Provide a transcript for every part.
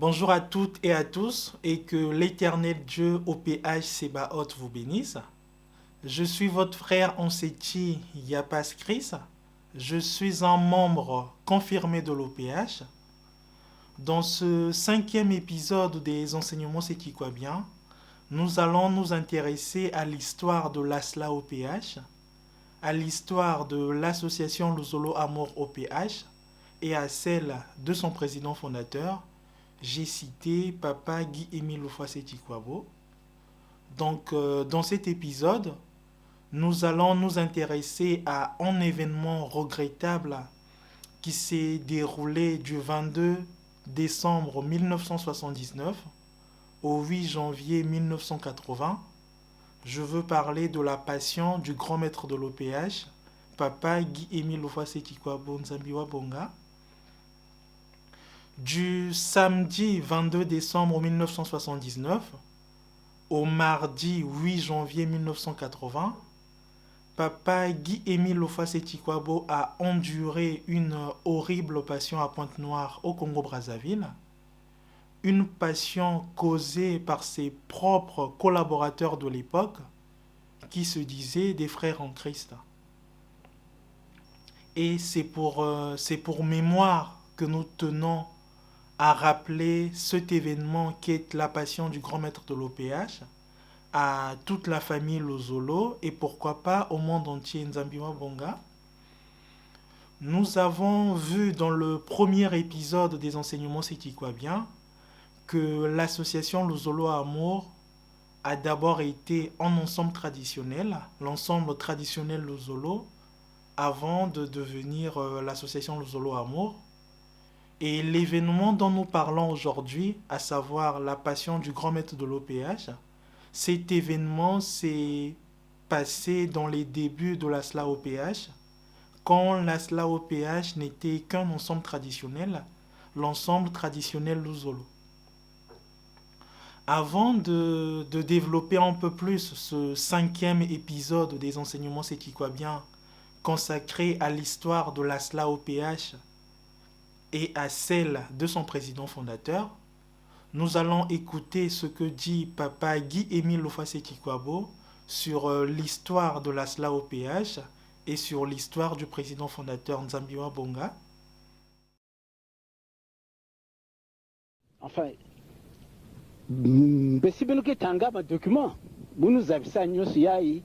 Bonjour à toutes et à tous et que l'éternel Dieu OPH Sébaoth vous bénisse. Je suis votre frère Onseti Yapas Chris. Je suis un membre confirmé de l'OPH. Dans ce cinquième épisode des enseignements séquoiens, nous allons nous intéresser à l'histoire de l'ASLA OPH, à l'histoire de l'association Luzolo Amour OPH et à celle de son président fondateur. J'ai cité Papa Guy-Émile Ofoase-Tikwabo. Donc, dans cet épisode, nous allons nous intéresser à un événement regrettable qui s'est déroulé du 22 décembre 1979 au 8 janvier 1980. Je veux parler de la passion du grand maître de l'OPH, Papa Guy-Émile Ofoase-Tikwabo Nzambiwa Bonga. Du samedi 22 décembre 1979 au mardi 8 janvier 1980, Papa Guy-Émile Ofoase-Tikwabo a enduré une horrible passion à Pointe-Noire au Congo-Brazzaville, une passion causée par ses propres collaborateurs de l'époque qui se disaient des frères en Christ. Et c'est pour mémoire que nous tenons à rappeler cet événement qui est la passion du grand maître de l'OPH à toute la famille Lozolo et pourquoi pas au monde entier Nzambiwa Bonga. Nous avons vu dans le premier épisode des enseignements séquoiens que l'association Luzolo Amour a d'abord été un ensemble traditionnel, l'ensemble traditionnel Luzolo, avant de devenir l'association Luzolo Amour. Et l'événement dont nous parlons aujourd'hui, à savoir la passion du grand maître de l'OPH, cet événement s'est passé dans les débuts de la SLA OPH, quand la SLA OPH n'était qu'un ensemble traditionnel, l'ensemble traditionnel Luzolo. Avant de développer un peu plus ce cinquième épisode des enseignements séquoiens consacré à l'histoire de la SLA OPH, et à celle de son président fondateur, nous allons écouter ce que dit Papa Guy-Émile Ofoase-Tikwabo sur l'histoire de la SLA OPH et sur l'histoire du président fondateur Nzambiwa Bonga. Enfin, besibenuke tanga ma document, bunu zabisa nyosu yai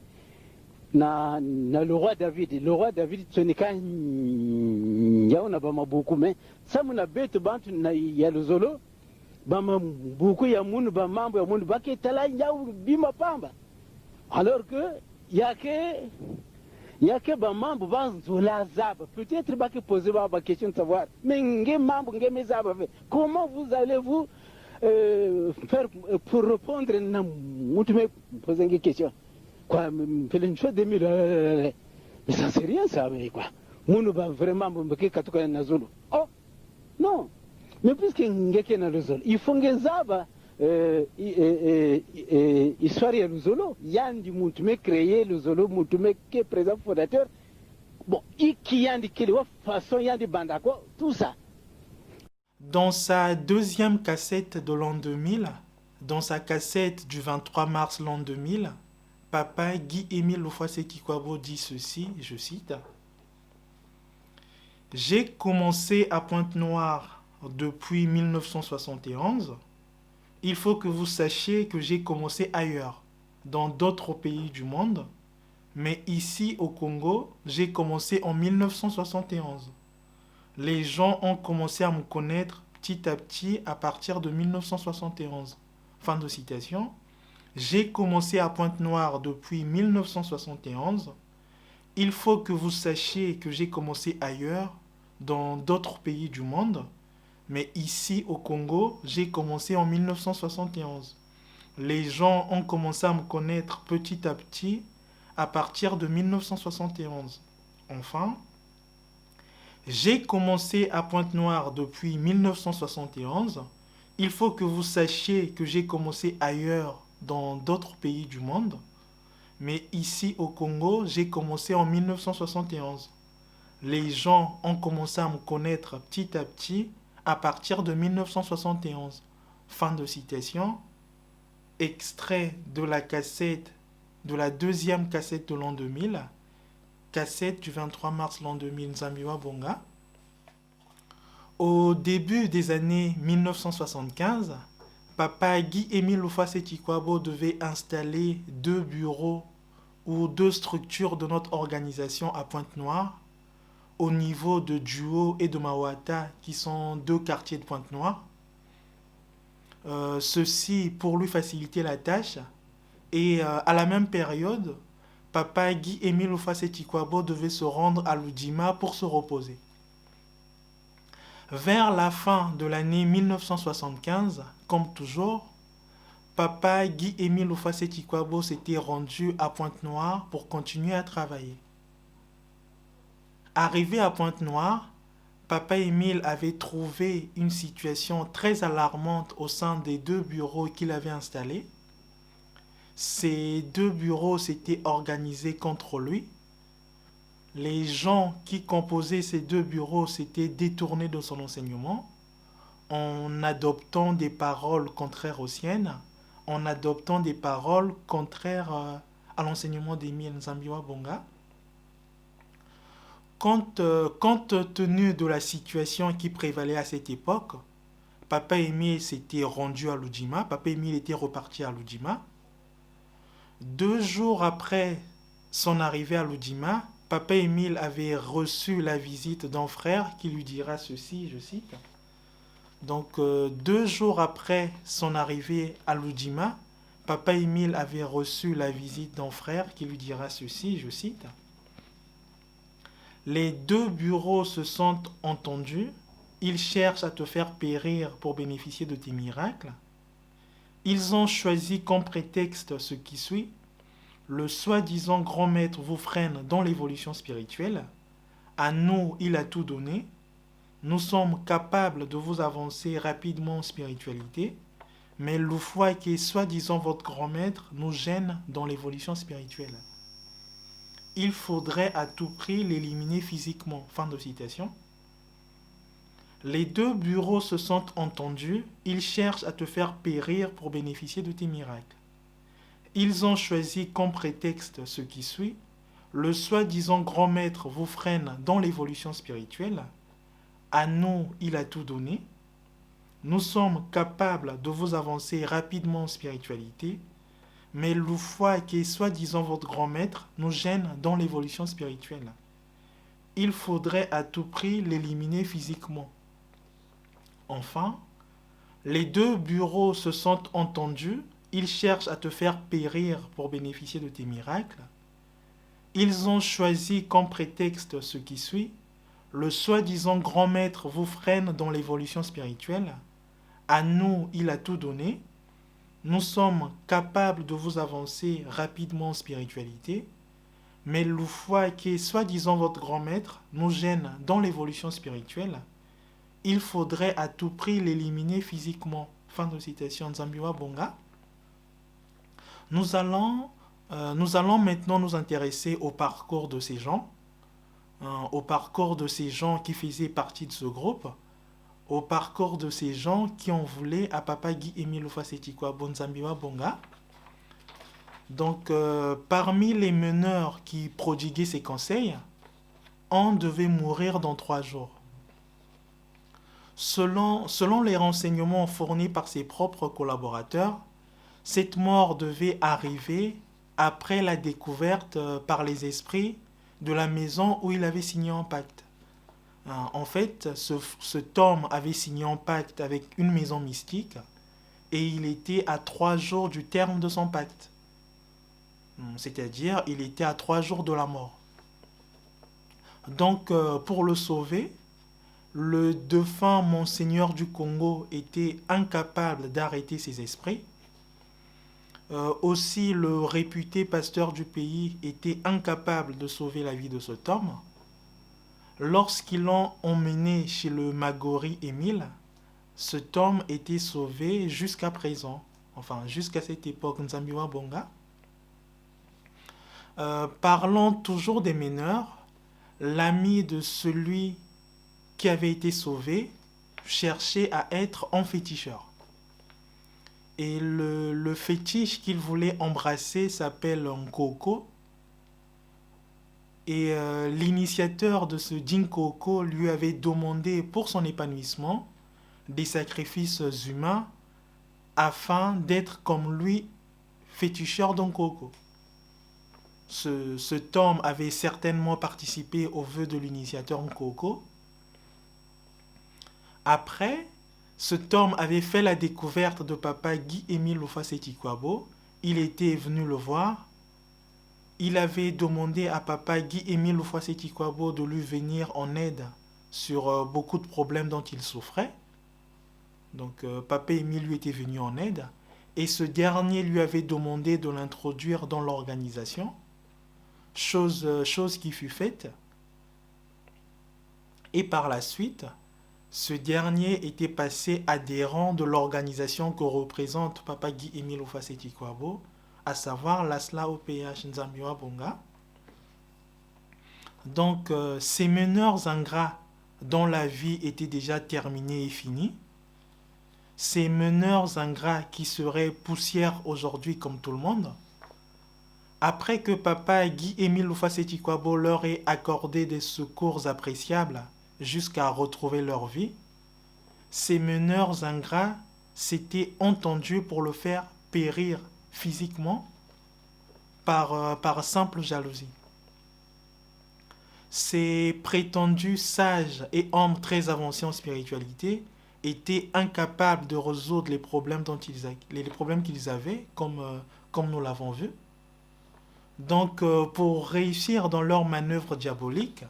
na le roi David. Le roi David tsonika yauna ba mabuku me samu na betu bantu na ya Luzolo ba mabuku ya munu ba mambo ya munu ba ke tala yau bima pamba, alors que yake ba mambo ba zola zaba, peut-être ba ke poser ba question de savoir mais nge mambo nge mezaba, comment vous allez vous faire pour répondre na mutume poser une question quoi, fait une chose de mille, mais ça c'est rien ça, mais quoi, mon va vraiment me katuka na Zulu. Oh non, mais puisque ngeke na Zulu, il faut ngezaba histoire ya Luzolo, yandi mutume créer Luzolo, mutume qui est président fondateur, bon, qui yandi quelle façon yandi bandako, tout ça. Dans sa deuxième cassette de l'an 2000, dans sa cassette du 23 mars l'an 2000, Papa Guy-Émile Ofoase-Tikwabo dit ceci, je cite: « J'ai commencé à Pointe-Noire depuis 1971. Il faut que vous sachiez que j'ai commencé ailleurs, dans d'autres pays du monde, mais ici au Congo, j'ai commencé en 1971. Les gens ont commencé à me connaître petit à petit à partir de 1971. » Fin de citation. J'ai commencé à Pointe-Noire depuis 1971. Il faut que vous sachiez que j'ai commencé ailleurs, dans d'autres pays du monde, mais ici au Congo, j'ai commencé en 1971. Les gens ont commencé à me connaître petit à petit à partir de 1971. Enfin, j'ai commencé à Pointe-Noire depuis 1971. Il faut que vous sachiez que j'ai commencé ailleurs, dans d'autres pays du monde, mais ici au Congo, j'ai commencé en 1971. Les gens ont commencé à me connaître petit à petit à partir de 1971. Fin de citation. Extrait de la cassette, de la deuxième cassette de l'an 2000, cassette du 23 mars l'an 2000, Nzambiwa Bonga. Au début des années 1975, Papa Guy-Émile Loufasé-Tikwabo devait installer 2 bureaux ou 2 structures de notre organisation à Pointe-Noire, au niveau de Duo et de Mawata, qui sont 2 quartiers de Pointe-Noire. Ceci pour lui faciliter la tâche. Et à la même période, Papa Guy-Émile Loufasé-Tikwabo devait se rendre à Ludima pour se reposer. Vers la fin de l'année 1975, comme toujours, Papa Guy-Émile Loufasé-Tikwabo s'était rendu à Pointe-Noire pour continuer à travailler. Arrivé à Pointe-Noire, Papa Émile avait trouvé une situation très alarmante au sein des 2 bureaux qu'il avait installés. Ces 2 bureaux s'étaient organisés contre lui. Les gens qui composaient ces 2 bureaux s'étaient détournés de son enseignement en adoptant des paroles contraires aux siennes, en adoptant des paroles contraires à l'enseignement d'Émile Nzambiwa Bonga. Compte tenu de la situation qui prévalait à cette époque, Papa Émile s'était rendu à Ludima, Papa Émile était reparti à Ludima. 2 jours après son arrivée à Ludima, Papa Émile avait reçu la visite d'un frère qui lui dira ceci, je cite. Donc 2 jours après son arrivée à Ludima, Papa Émile avait reçu la visite d'un frère qui lui dira ceci, je cite. Les 2 bureaux se sont entendus, ils cherchent à te faire périr pour bénéficier de tes miracles. Ils ont choisi comme prétexte ce qui suit. Le soi-disant grand maître vous freine dans l'évolution spirituelle. À nous, il a tout donné. Nous sommes capables de vous avancer rapidement en spiritualité, mais l'Oufouai qui est soi-disant votre grand maître nous gêne dans l'évolution spirituelle. Il faudrait à tout prix l'éliminer physiquement. Fin de citation. Les 2 bureaux se sont entendus, ils cherchent à te faire périr pour bénéficier de tes miracles. Ils ont choisi comme prétexte ce qui suit. Le soi-disant grand maître vous freine dans l'évolution spirituelle. À nous, il a tout donné. Nous sommes capables de vous avancer rapidement en spiritualité, mais l'Oufouai qui est soi-disant votre grand maître nous gêne dans l'évolution spirituelle. Il faudrait à tout prix l'éliminer physiquement. Enfin, les 2 bureaux se sont entendus, ils cherchent à te faire périr pour bénéficier de tes miracles. Ils ont choisi comme prétexte ce qui suit. Le soi-disant grand maître vous freine dans l'évolution spirituelle. À nous, il a tout donné. Nous sommes capables de vous avancer rapidement en spiritualité, mais l'Oufouai qui est soi-disant votre grand maître nous gêne dans l'évolution spirituelle. Il faudrait à tout prix l'éliminer physiquement. Fin de citation Nzambiwa Bonga. Nous allons maintenant nous intéresser au parcours de ces gens, au parcours de ces gens qui faisaient partie de ce groupe, au parcours de ces gens qui en voulaient à Papa Guy-Émile Loufasé-Tikwabo Nzambiwa Bonga. Donc, parmi les meneurs qui prodiguaient ces conseils, on devait mourir dans 3 jours. Selon les renseignements fournis par ses propres collaborateurs, cette mort devait arriver après la découverte par les esprits de la maison où il avait signé un pacte. En fait, cet homme avait signé un pacte avec une maison mystique et il était à 3 jours du terme de son pacte. C'est-à-dire, il était à 3 jours de la mort. Donc, pour le sauver, le défunt Monseigneur du Congo était incapable d'arrêter ses esprits. Aussi, le réputé pasteur du pays était incapable de sauver la vie de cet homme. Lorsqu'ils l'ont emmené chez le Magori Émile, cet homme était sauvé jusqu'à présent, enfin jusqu'à cette époque, Nzambiwa Bonga. Parlons toujours des meneurs, l'ami de celui qui avait été sauvé cherchait à être un féticheur. Et le fétiche qu'il voulait embrasser s'appelle Nkoko. Et l'initiateur de ce Jinkoko lui avait demandé pour son épanouissement des sacrifices humains afin d'être comme lui, féticheur d'Nkoko. Cet homme avait certainement participé au vœu de l'initiateur Nkoko. Après, cet homme avait fait la découverte de papa Guy-Émile Houphouët-Boigny. Il était venu le voir. Il avait demandé à papa Guy-Émile Houphouët-Boigny de lui venir en aide sur beaucoup de problèmes dont il souffrait. Donc papa Émile lui était venu en aide. Et ce dernier lui avait demandé de l'introduire dans l'organisation. Chose qui fut faite. Et par la suite, ce dernier était passé adhérent de l'organisation que représente papa Guy-Émile Houphouët-Boigny, à savoir l'ASLA OPH Nzambiwa Bonga. Donc, ces meneurs ingrats dont la vie était déjà terminée et finie, ces meneurs ingrats qui seraient poussière aujourd'hui comme tout le monde, après que papa Guy-Émile Houphouët-Boigny leur ait accordé des secours appréciables jusqu'à retrouver leur vie, ces meneurs ingrats s'étaient entendus pour le faire périr physiquement par simple jalousie. Ces prétendus sages et hommes très avancés en spiritualité étaient incapables de résoudre les problèmes qu'ils avaient, comme nous l'avons vu. Donc, pour réussir dans leur manœuvre diabolique,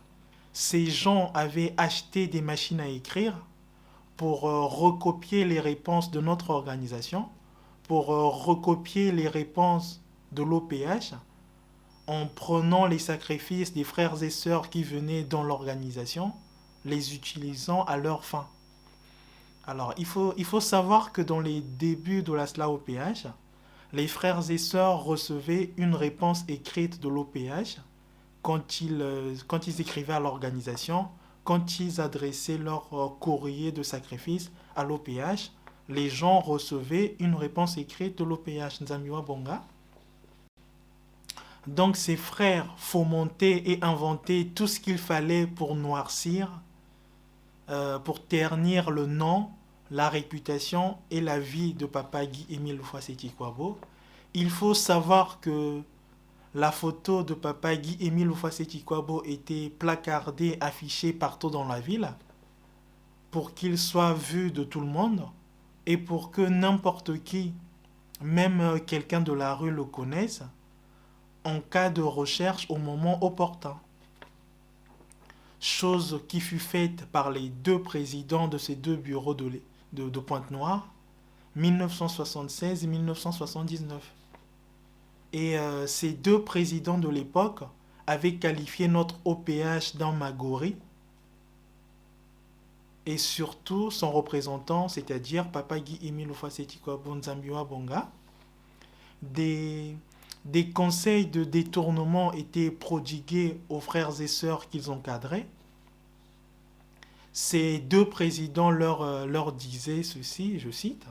ces gens avaient acheté des machines à écrire pour recopier les réponses de notre organisation, pour recopier les réponses de l'OPH, en prenant les sacrifices des frères et sœurs qui venaient dans l'organisation, les utilisant à leur fin. Alors, il faut savoir que dans les débuts de la SLA OPH, les frères et sœurs recevaient une réponse écrite de l'OPH quand ils écrivaient à l'organisation, quand ils adressaient leur courrier de sacrifice à l'OPH, les gens recevaient une réponse écrite de l'OPH Nzambiwa Bonga. Donc ces frères fomentaient et inventaient tout ce qu'il fallait pour noircir, pour ternir le nom, la réputation et la vie de papa Guy-Émile Houphouët-Boigny. Il faut savoir que la photo de papa Guy-Émile Houphouët-Boigny était placardée, affichée partout dans la ville pour qu'il soit vu de tout le monde et pour que n'importe qui, même quelqu'un de la rue, le connaisse en cas de recherche au moment opportun. Chose qui fut faite par les deux présidents de ces deux bureaux de Pointe-Noire, 1976 et 1979. Et ces deux présidents de l'époque avaient qualifié notre OPH d'Amagori et surtout son représentant, c'est-à-dire papa Guy-Émile Houphouët-Boigny Nzambiwa Bonga. Des conseils de détournement étaient prodigués aux frères et sœurs qu'ils encadraient. Ces deux présidents leur disaient ceci, je cite.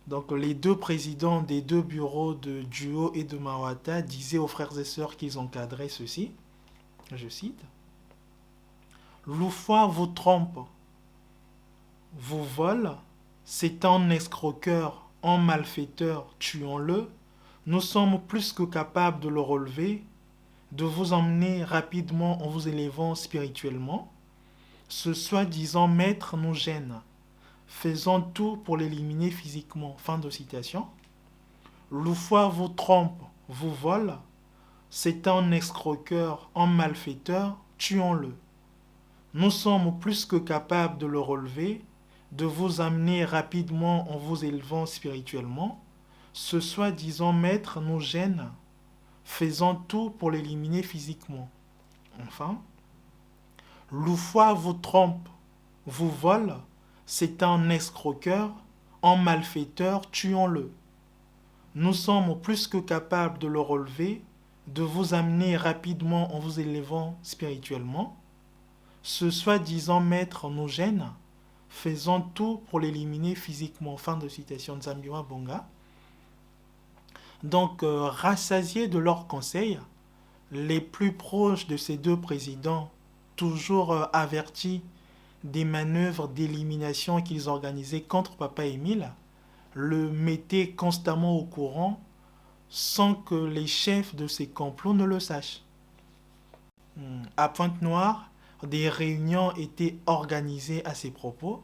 Donc les deux présidents des deux bureaux de Duo et de Mawata disaient aux frères et sœurs qu'ils encadraient ceci, je cite. Loufoua vous trompe, vous vole, c'est un escroqueur, un malfaiteur, tuons-le. Nous sommes plus que capables de le relever, de vous emmener rapidement en vous élevant spirituellement. Ce soi-disant maître nous gêne. Faisons tout pour l'éliminer physiquement. Fin de citation. Loufoua vous trompe, vous vole. C'est un escroqueur, un malfaiteur, tuons-le. Nous sommes plus que capables de le relever, de vous amener rapidement en vous élevant spirituellement. Ce soi-disant maître nous gêne. Faisons tout pour l'éliminer physiquement. Enfin, Loufoua vous trompe, vous vole. C'est un escroqueur, un malfaiteur, tuons-le. Nous sommes plus que capables de le relever, de vous amener rapidement en vous élevant spirituellement. ce soi-disant maître nous gêne, faisons tout pour l'éliminer physiquement. Fin de citation de Nzambiwa Bonga. Donc, rassasiés de leurs conseils, les plus proches de ces deux présidents, toujours avertis des manœuvres d'élimination qu'ils organisaient contre Papa Émile, le mettaient constamment au courant sans que les chefs de ces complots ne le sachent. À Pointe-Noire, des réunions étaient organisées à ces propos,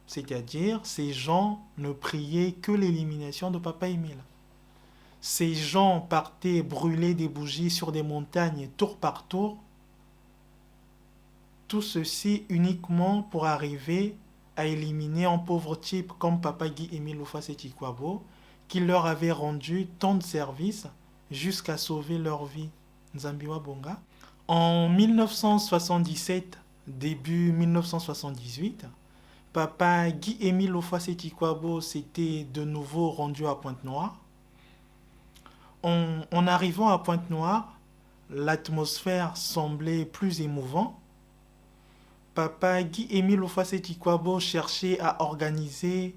c'est-à-dire ces gens ne priaient que l'élimination de Papa Émile. Ces gens partaient brûler des bougies sur des montagnes tour par tour, tout ceci uniquement pour arriver à éliminer un pauvre type comme Papa Guy-Émile Houphouët-Boigny, qui leur avait rendu tant de services jusqu'à sauver leur vie. Nzambiwa Bonga. En 1977, début 1978, Papa Guy-Émile Houphouët-Boigny s'était de nouveau rendu à Pointe-Noire. En arrivant à Pointe-Noire, l'atmosphère semblait plus émouvante. Papa Guy-Émile Houphouët-Boigny cherchait à organiser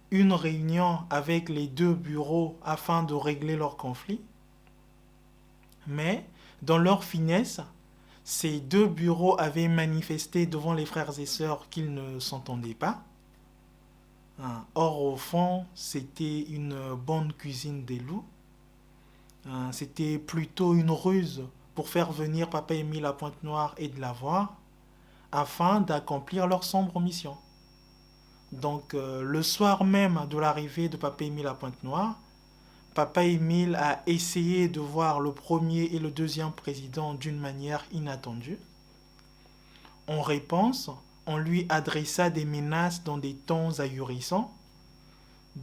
une réunion avec les deux bureaux afin de régler leur conflit. Mais, dans leur finesse, ces deux bureaux avaient manifesté devant les frères et sœurs qu'ils ne s'entendaient pas. Or, au fond, c'était une bonne cuisine des loups. C'était plutôt une ruse pour faire venir Papa Émile à Pointe-Noire et de l'avoir, afin d'accomplir leur sombre mission. Donc, le soir même de l'arrivée de Papa Émile à Pointe-Noire, Papa Émile a essayé de voir le premier et le deuxième président d'une manière inattendue. En réponse, on lui adressa des menaces dans des tons ahurissants.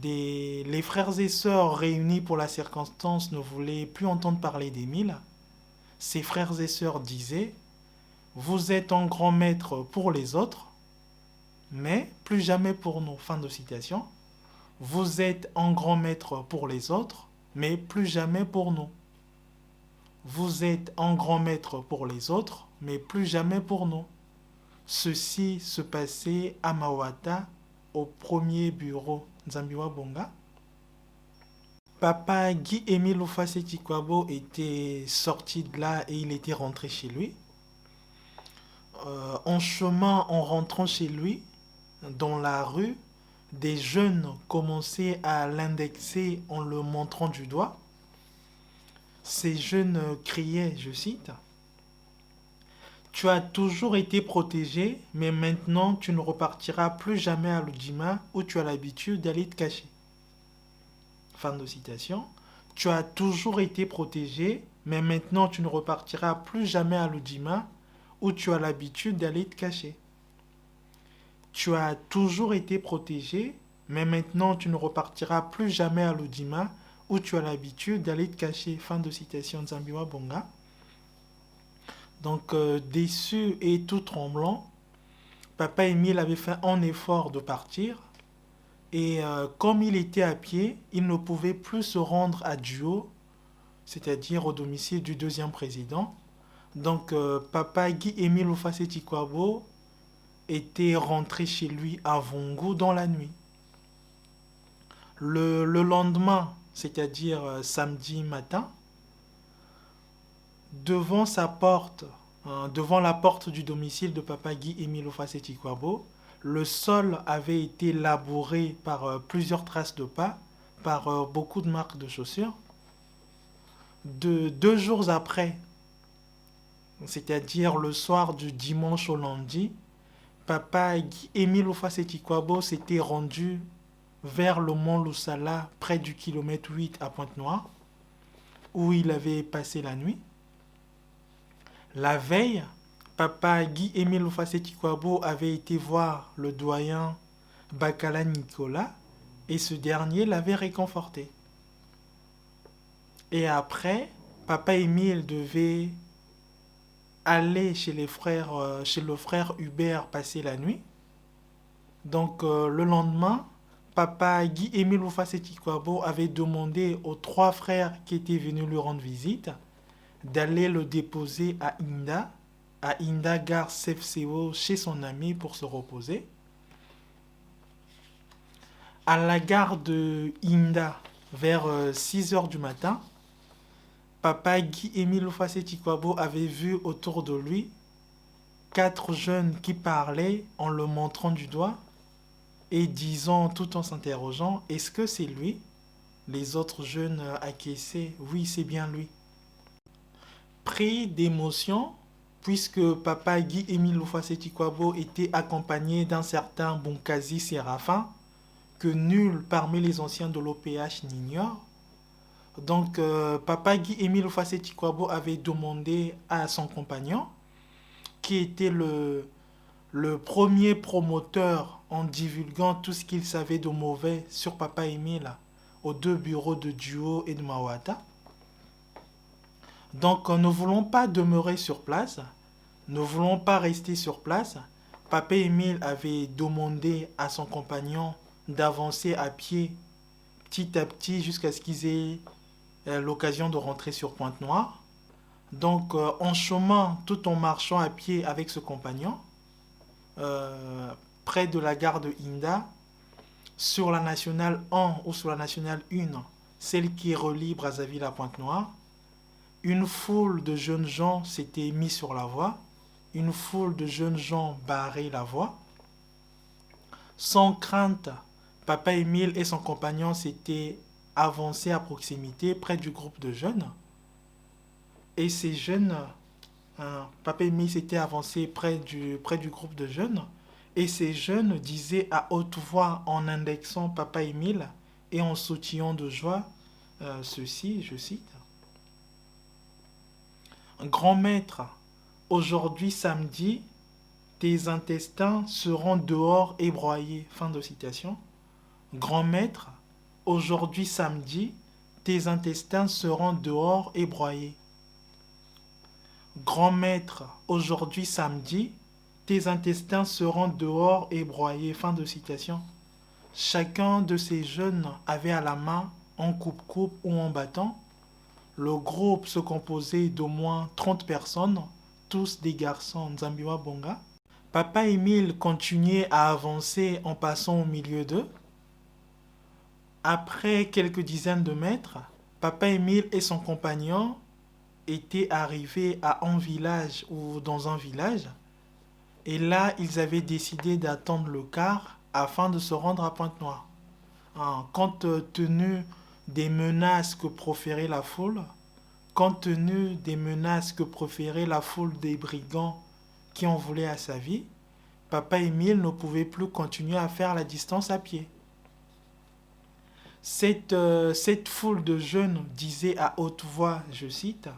Les frères et sœurs réunis pour la circonstance ne voulaient plus entendre parler d'Émile. Ses frères et sœurs disaient « Vous êtes un grand maître pour les autres, mais plus jamais pour nous. » Fin de citation. « Vous êtes un grand maître pour les autres, mais plus jamais pour nous. » Vous êtes un grand maître pour les autres, mais plus jamais pour nous. Ceci se passait à Mawata, au premier bureau. Nzambiwa Bonga. Papa Guy-Émile Houphouët-Boigny était sorti de là et il était rentré chez lui. En chemin, en rentrant chez lui, dans la rue, des jeunes commençaient à l'indexer en le montrant du doigt. Ces jeunes criaient, je cite, « Tu as toujours été protégé, mais maintenant tu ne repartiras plus jamais à l'Udjima où tu as l'habitude d'aller te cacher. » Fin de citation. « Tu as toujours été protégé, mais maintenant tu ne repartiras plus jamais à l'Udjima où tu as l'habitude d'aller te cacher. » Tu as toujours été protégé, mais maintenant tu ne repartiras plus jamais à l'Udjima où tu as l'habitude d'aller te cacher. Fin de citation de Nzambiwa Bonga. Donc, déçu et tout tremblant, Papa Émile avait fait un effort de partir. Et comme il était à pied, il ne pouvait plus se rendre à Duo, c'est-à-dire au domicile du deuxième président. Donc, Papa Guy-Émile Houphouët-Boigny était rentré chez lui à Vongo dans la nuit. Le lendemain, c'est-à-dire samedi matin, devant sa porte, devant la porte du domicile de Papa Guy-Émile Houphouët-Boigny, le sol avait été labouré par plusieurs traces de pas, par beaucoup de marques de chaussures. 2 jours après, c'est-à-dire le soir du dimanche au lundi, Papa Guy-Émile Houphouët-Boigny s'était rendu vers le mont Loussala, près du kilomètre 8 à Pointe-Noire, où il avait passé la nuit. La veille, Papa Guy-Émile Houphouët-Boigny avait été voir le doyen Bakala Nicolas et ce dernier l'avait réconforté. Et après, Papa Émile devait aller chez le frère Hubert passer la nuit. Donc le lendemain, Papa Guy-Émile Houphouët-Boigny avait demandé aux 3 frères qui étaient venus lui rendre visite d'aller le déposer à Inda à Inda Gare Sefseo chez son ami pour se reposer. À la gare de Inda, vers 6 heures du matin, papa Guy-Émile Houphouët-Boigny avait vu autour de lui 4 jeunes qui parlaient en le montrant du doigt et disant tout en s'interrogeant, est-ce que c'est lui? Les autres jeunes acquiesçaient, oui, c'est bien lui. Pris d'émotion, puisque papa Guy-Émile Houphouët-Boigny était accompagné d'un certain Bounkazi Séraphin, que nul parmi les anciens de l'OPH n'ignore. Donc, papa Guy-Émile Houphouët-Boigny avait demandé à son compagnon, qui était le premier promoteur en divulguant tout ce qu'il savait de mauvais sur papa Émile aux 2 bureaux de Duo et de Mawata. Donc, ne voulons pas demeurer sur place, ne voulons pas rester sur place. Papa Émile avait demandé à son compagnon d'avancer à pied petit à petit jusqu'à ce qu'ils aient l'occasion de rentrer sur Pointe-Noire. Donc, en chemin, tout en marchant à pied avec ce compagnon, près de la gare de Inda, sur la nationale 1 ou sur la nationale 1, celle qui relie Brazzaville à Pointe-Noire, une foule de jeunes gens s'était mis sur la voie, une foule de jeunes gens barrait la voie. Sans crainte, papa Émile et son compagnon s'étaient avancés à proximité près du groupe de jeunes. Et ces jeunes, papa Émile s'était avancé près du groupe de jeunes. Et ces jeunes disaient à haute voix en indexant papa Émile et en sautillant de joie ceci, je cite. Grand maître, aujourd'hui samedi, tes intestins seront dehors et broyés. Fin de citation. Grand maître, aujourd'hui samedi, tes intestins seront dehors et broyés. Grand maître, aujourd'hui samedi, tes intestins seront dehors et broyés. Fin de citation. Chacun de ces jeunes avait à la main, en coupe-coupe ou en bâton. Le groupe se composait d'au moins 30 personnes, tous des garçons Nzambiwa Bonga. Papa Émile continuait à avancer en passant au milieu d'eux. Après quelques dizaines de mètres, papa Émile et son compagnon étaient arrivés à un village ou dans un village. Et là, ils avaient décidé d'attendre le car afin de se rendre à Pointe-Noire. Compte tenu des menaces que proférait la foule, compte tenu des menaces que proférait la foule des brigands qui en voulaient à sa vie, papa Émile ne pouvait plus continuer à faire la distance à pied. Cette foule de jeunes disait à haute voix, je cite,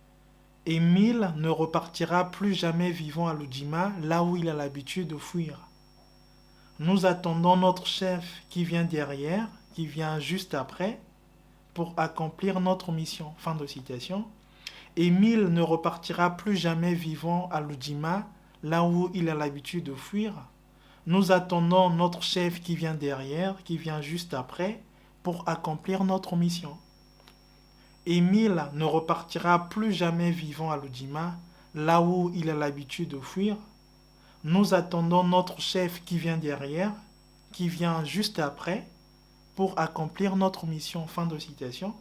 « Émile ne repartira plus jamais vivant à Lodjima, là où il a l'habitude de fuir. Nous attendons notre chef qui vient derrière, qui vient juste après, pour accomplir notre mission. » Fin de citation. Émile ne repartira plus jamais vivant à Lodjima, là où il a l'habitude de fuir. Nous attendons notre chef qui vient derrière, qui vient juste après, pour accomplir notre mission. Émile ne repartira plus jamais vivant à Lodjima, là où il a l'habitude de fuir. Nous attendons notre chef qui vient derrière, qui vient juste après, pour accomplir notre mission. Fin de citation.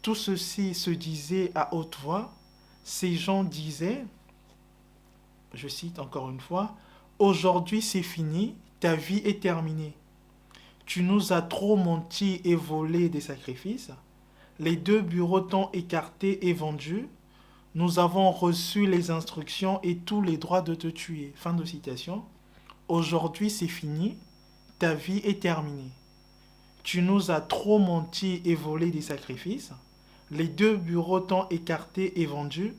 Tout ceci se disait à haute voix. Ces gens disaient, je cite encore une fois, « Aujourd'hui c'est fini, ta vie est terminée. Tu nous as trop menti et volé des sacrifices. Les 2 bureaux t'ont écarté et vendu. Nous avons reçu les instructions et tous les droits de te tuer. » Fin de citation. Aujourd'hui c'est fini, ta vie est terminée. Tu nous as trop menti et volé des sacrifices. Les 2 bureaux t'ont écarté et vendu.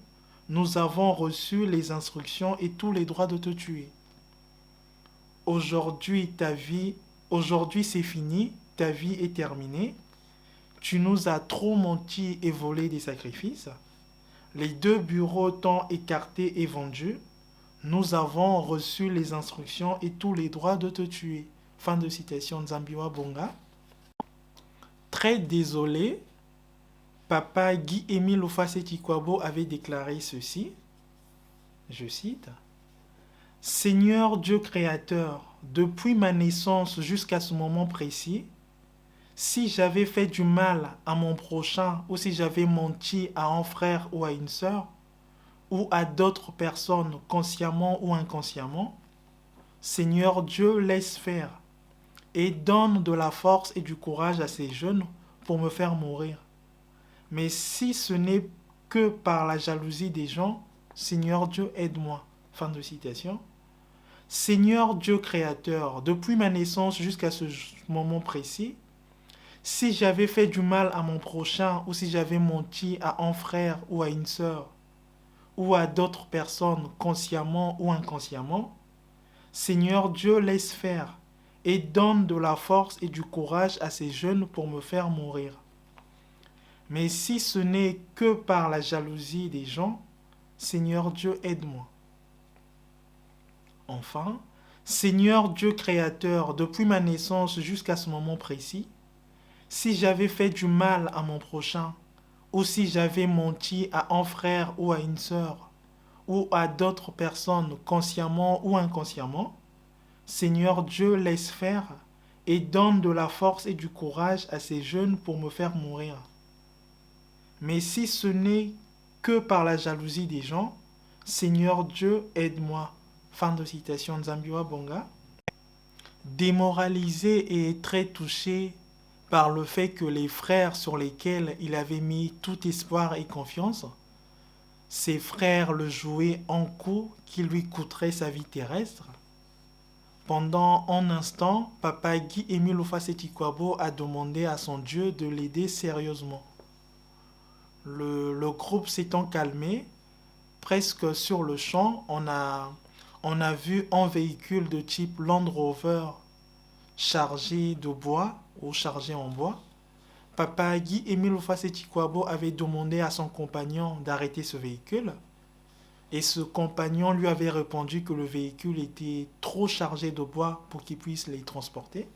Nous avons reçu les instructions et tous les droits de te tuer. Aujourd'hui c'est fini, ta vie est terminée. Tu nous as trop menti et volé des sacrifices. Les 2 bureaux t'ont écarté et vendu. Nous avons reçu les instructions et tous les droits de te tuer. Fin de citation de Nzambiwa Bonga. Très désolé, papa Guy-Émile Houphouët-Boigny avait déclaré ceci. Je cite, Seigneur Dieu créateur, depuis ma naissance jusqu'à ce moment précis, si j'avais fait du mal à mon prochain ou si j'avais menti à un frère ou à une sœur ou à d'autres personnes consciemment ou inconsciemment, Seigneur Dieu laisse faire et donne de la force et du courage à ces jeunes pour me faire mourir. Mais si ce n'est que par la jalousie des gens, Seigneur Dieu aide-moi. Fin de citation. Seigneur Dieu créateur, depuis ma naissance jusqu'à ce moment précis, si j'avais fait du mal à mon prochain ou si j'avais menti à un frère ou à une sœur ou à d'autres personnes consciemment ou inconsciemment, Seigneur Dieu laisse faire et donne de la force et du courage à ces jeunes pour me faire mourir. Mais si ce n'est que par la jalousie des gens, Seigneur Dieu aide-moi. Enfin, Seigneur Dieu créateur, depuis ma naissance jusqu'à ce moment précis, si j'avais fait du mal à mon prochain, ou si j'avais menti à un frère ou à une sœur, ou à d'autres personnes consciemment ou inconsciemment, Seigneur Dieu laisse faire et donne de la force et du courage à ces jeunes pour me faire mourir. Mais si ce n'est que par la jalousie des gens, Seigneur Dieu aide-moi. Fin de citation de Nzambi wa Bonga. Démoralisé et très touché par le fait que les frères sur lesquels il avait mis tout espoir et confiance, ses frères le jouaient en coup qui lui coûterait sa vie terrestre. Pendant un instant, Papa Guy Émile Houphouët-Boigny a demandé à son Dieu de l'aider sérieusement. Le groupe s'étant calmé, presque sur le champ, on a vu un véhicule de type Land Rover chargé de bois ou chargé en bois. Papa Guy Émile Houphouët-Boigny avait demandé à son compagnon d'arrêter ce véhicule et ce compagnon lui avait répondu que le véhicule était trop chargé de bois pour qu'il puisse les transporter.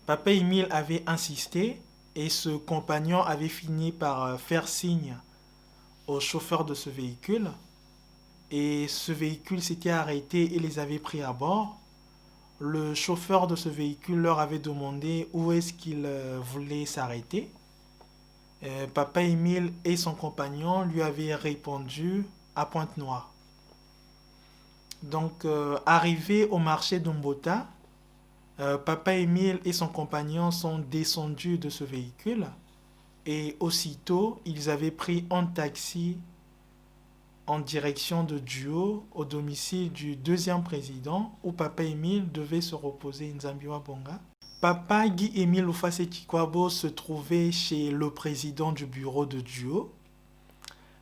Papa Émile avait insisté et ce compagnon avait fini par faire signe au chauffeur de ce véhicule et ce véhicule s'était arrêté et les avait pris à bord. Le chauffeur de ce véhicule leur avait demandé où est-ce qu'ils voulaient s'arrêter. Papa Émile et son compagnon lui avaient répondu à Pointe-Noire. Donc, arrivés au marché d'Umbota, Papa Émile et son compagnon sont descendus de ce véhicule et aussitôt, ils avaient pris un taxi en direction de Duo, au domicile du deuxième président, où Papa Émile devait se reposer, Nzambi wa Bonga. Papa Guy Émile Houphouët-Boigny se trouvait chez le président du bureau de Duo.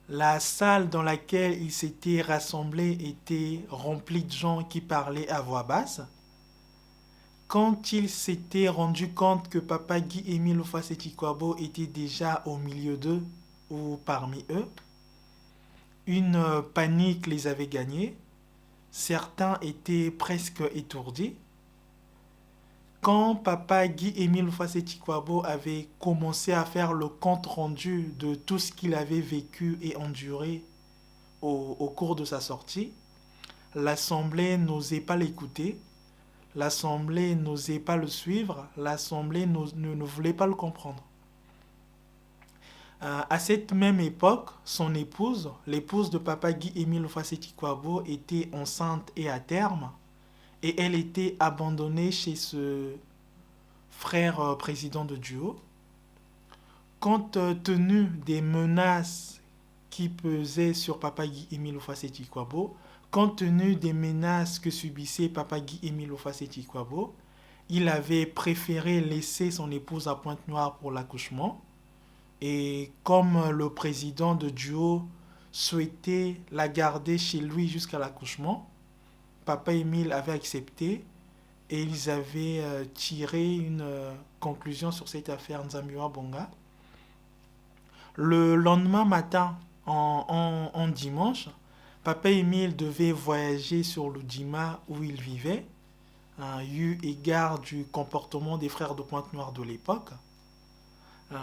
La salle dans laquelle il s'était rassemblé était remplie de gens qui parlaient à voix basse. Quand il s'était rendu compte que Papa Guy Émile Houphouët-Boigny était déjà au milieu d'eux ou parmi eux, une panique les avait gagnés. Certains étaient presque étourdis. Quand Papa Guy Émile Houphouët-Boigny avait commencé à faire le compte rendu de tout ce qu'il avait vécu et enduré au cours de sa sortie, l'Assemblée n'osait pas l'écouter, l'Assemblée n'osait pas le suivre, l'Assemblée ne voulait pas le comprendre. À cette même époque, son épouse, l'épouse de Papa Guy Émile Houphouët-Boigny, était enceinte et à terme, et elle était abandonnée chez ce frère président de Duo. Compte tenu des menaces qui pesaient sur Papa Guy Émile Houphouët-Boigny, compte tenu des menaces que subissait Papa Guy Émile Houphouët-Boigny, il avait préféré laisser son épouse à Pointe-Noire pour l'accouchement. Et comme le président de Duo souhaitait la garder chez lui jusqu'à l'accouchement, Papa Émile avait accepté et ils avaient tiré une conclusion sur cette affaire Nzambi wa Bonga. Le lendemain matin, en dimanche, Papa Émile devait voyager sur l'Oudima où il vivait, eu égard du comportement des frères de Pointe-Noire de l'époque.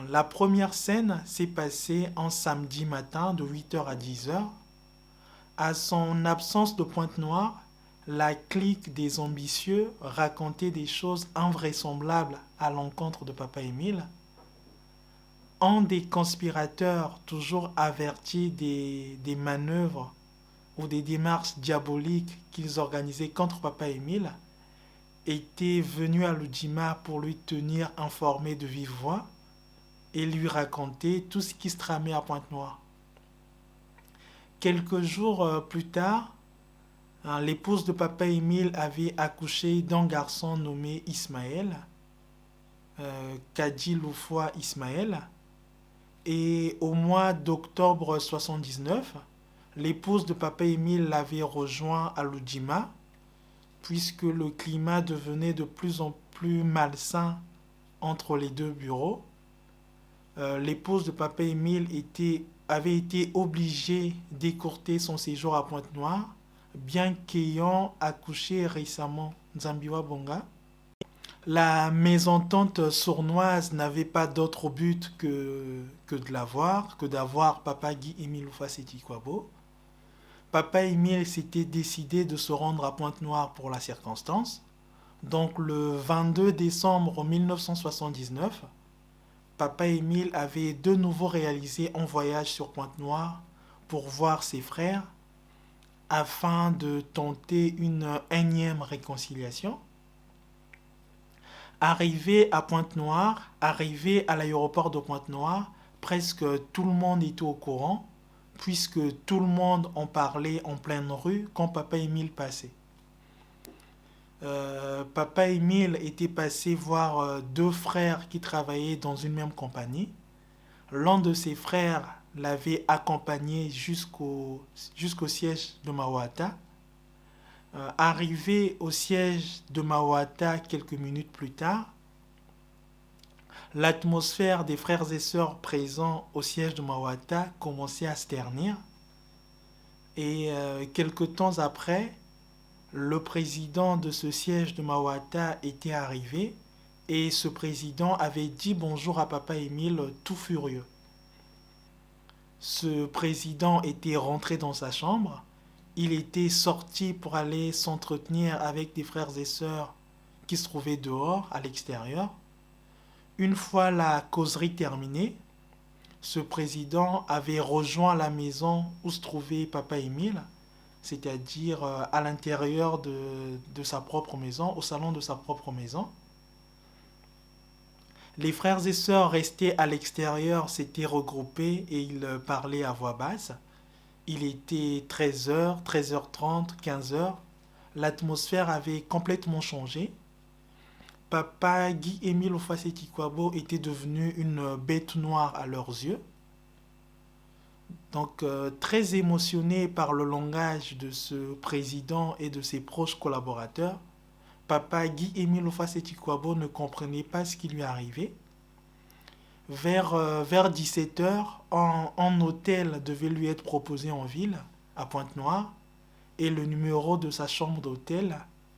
La première scène s'est passée un samedi matin de 8h à 10h. À son absence de Pointe-Noire, la clique des ambitieux racontait des choses invraisemblables à l'encontre de Papa Émile. Un des conspirateurs, toujours avertis des manœuvres ou des démarches diaboliques qu'ils organisaient contre Papa Émile, était venu à Lodjima pour lui tenir informé de vive voix et lui raconter tout ce qui se tramait à Pointe-Noire. Quelques jours plus tard, l'épouse de Papa Émile avait accouché d'un garçon nommé Ismaël, Kadi Loufoua Ismaël, et au mois d'octobre 79, l'épouse de Papa Émile l'avait rejoint à Lodjima, puisque le climat devenait de plus en plus malsain entre les deux bureaux. L'épouse de Papa Émile avait été obligée d'écourter son séjour à Pointe-Noire, bien qu'ayant accouché récemment Nzambiwa Bonga. La mésentente sournoise n'avait pas d'autre but que d'avoir Papa Guy Émile Oufaseti Kwabo. Papa Émile s'était décidé de se rendre à Pointe-Noire pour la circonstance. Donc le 22 décembre 1979, Papa Émile avait de nouveau réalisé un voyage sur Pointe-Noire pour voir ses frères afin de tenter une énième réconciliation. Arrivé à Pointe-Noire, arrivé à l'aéroport de Pointe-Noire, presque tout le monde était au courant, puisque tout le monde en parlait en pleine rue quand Papa Émile passait. Papa Émile était passé voir deux frères qui travaillaient dans une même compagnie. L'un de ses frères l'avait accompagné jusqu'au siège de Mawata. Arrivé au siège de Mawata quelques minutes plus tard, l'atmosphère des frères et sœurs présents au siège de Mawata commençait à se ternir. Et quelque temps après, le président de ce siège de Mawata était arrivé et ce président avait dit bonjour à Papa Émile tout furieux. Ce président était rentré dans sa chambre. Il était sorti pour aller s'entretenir avec des frères et sœurs qui se trouvaient dehors, à l'extérieur. Une fois la causerie terminée, ce président avait rejoint la maison où se trouvait Papa Émile, c'est-à-dire à l'intérieur de sa propre maison, au salon de sa propre maison. Les frères et sœurs restés à l'extérieur s'étaient regroupés et ils parlaient à voix basse. Il était 13h, 13h30, 15h. L'atmosphère avait complètement changé. Papa Guy Émile Oufaseti Kwabo était devenu une bête noire à leurs yeux. Donc, très émotionné par le langage de ce président et de ses proches collaborateurs, Papa Guy Émile Oufaseti Kwabo ne comprenait pas ce qui lui arrivait. Vers 17h, un hôtel devait lui être proposé en ville, à Pointe-Noire, et le numéro de sa chambre d'hôtel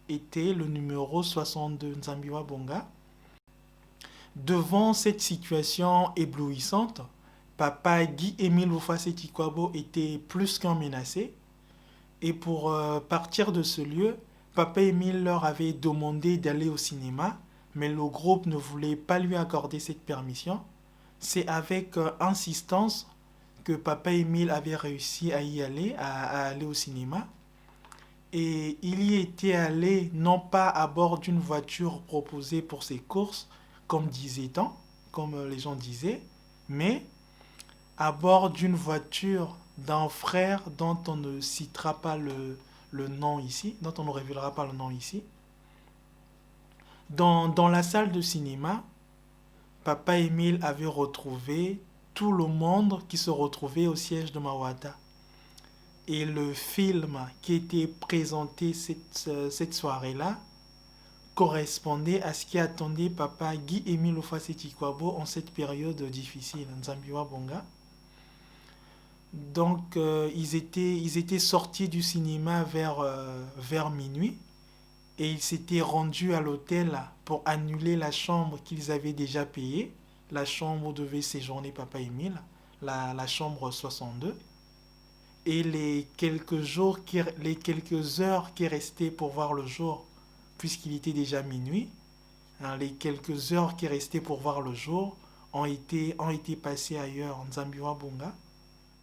était le numéro 62 Nzambiwa Bonga. Devant cette situation éblouissante, Papa Guy Émile Oufaseti Kwabo était plus qu'un menacé. Et pour partir de ce lieu, Papa Émile leur avait demandé d'aller au cinéma, mais le groupe ne voulait pas lui accorder cette permission. C'est avec insistance que Papa Émile avait réussi à y aller, à aller au cinéma. Et il y était allé non pas à bord d'une voiture proposée pour ses courses, comme disait-on, comme les gens disaient, mais à bord d'une voiture d'un frère dont on ne citera pas le nom ici, dont on ne révélera pas le nom ici. Dans la salle de cinéma, Papa Émile avait retrouvé tout le monde qui se retrouvait au siège de Mawata. Et le film qui était présenté cette soirée-là correspondait à ce qui attendait Papa Guy Émile Oufaseti Kwabo en cette période difficile, Nzambiwa Bonga. Donc, ils étaient sortis du cinéma vers minuit et ils s'étaient rendus à l'hôtel pour annuler la chambre qu'ils avaient déjà payée, la chambre où devait séjourner Papa Émile, la chambre 62. et les quelques heures qui restaient pour voir le jour, puisqu'il était déjà minuit, hein, les quelques heures qui restaient pour voir le jour ont été passées ailleurs, en Zambiwa Bonga.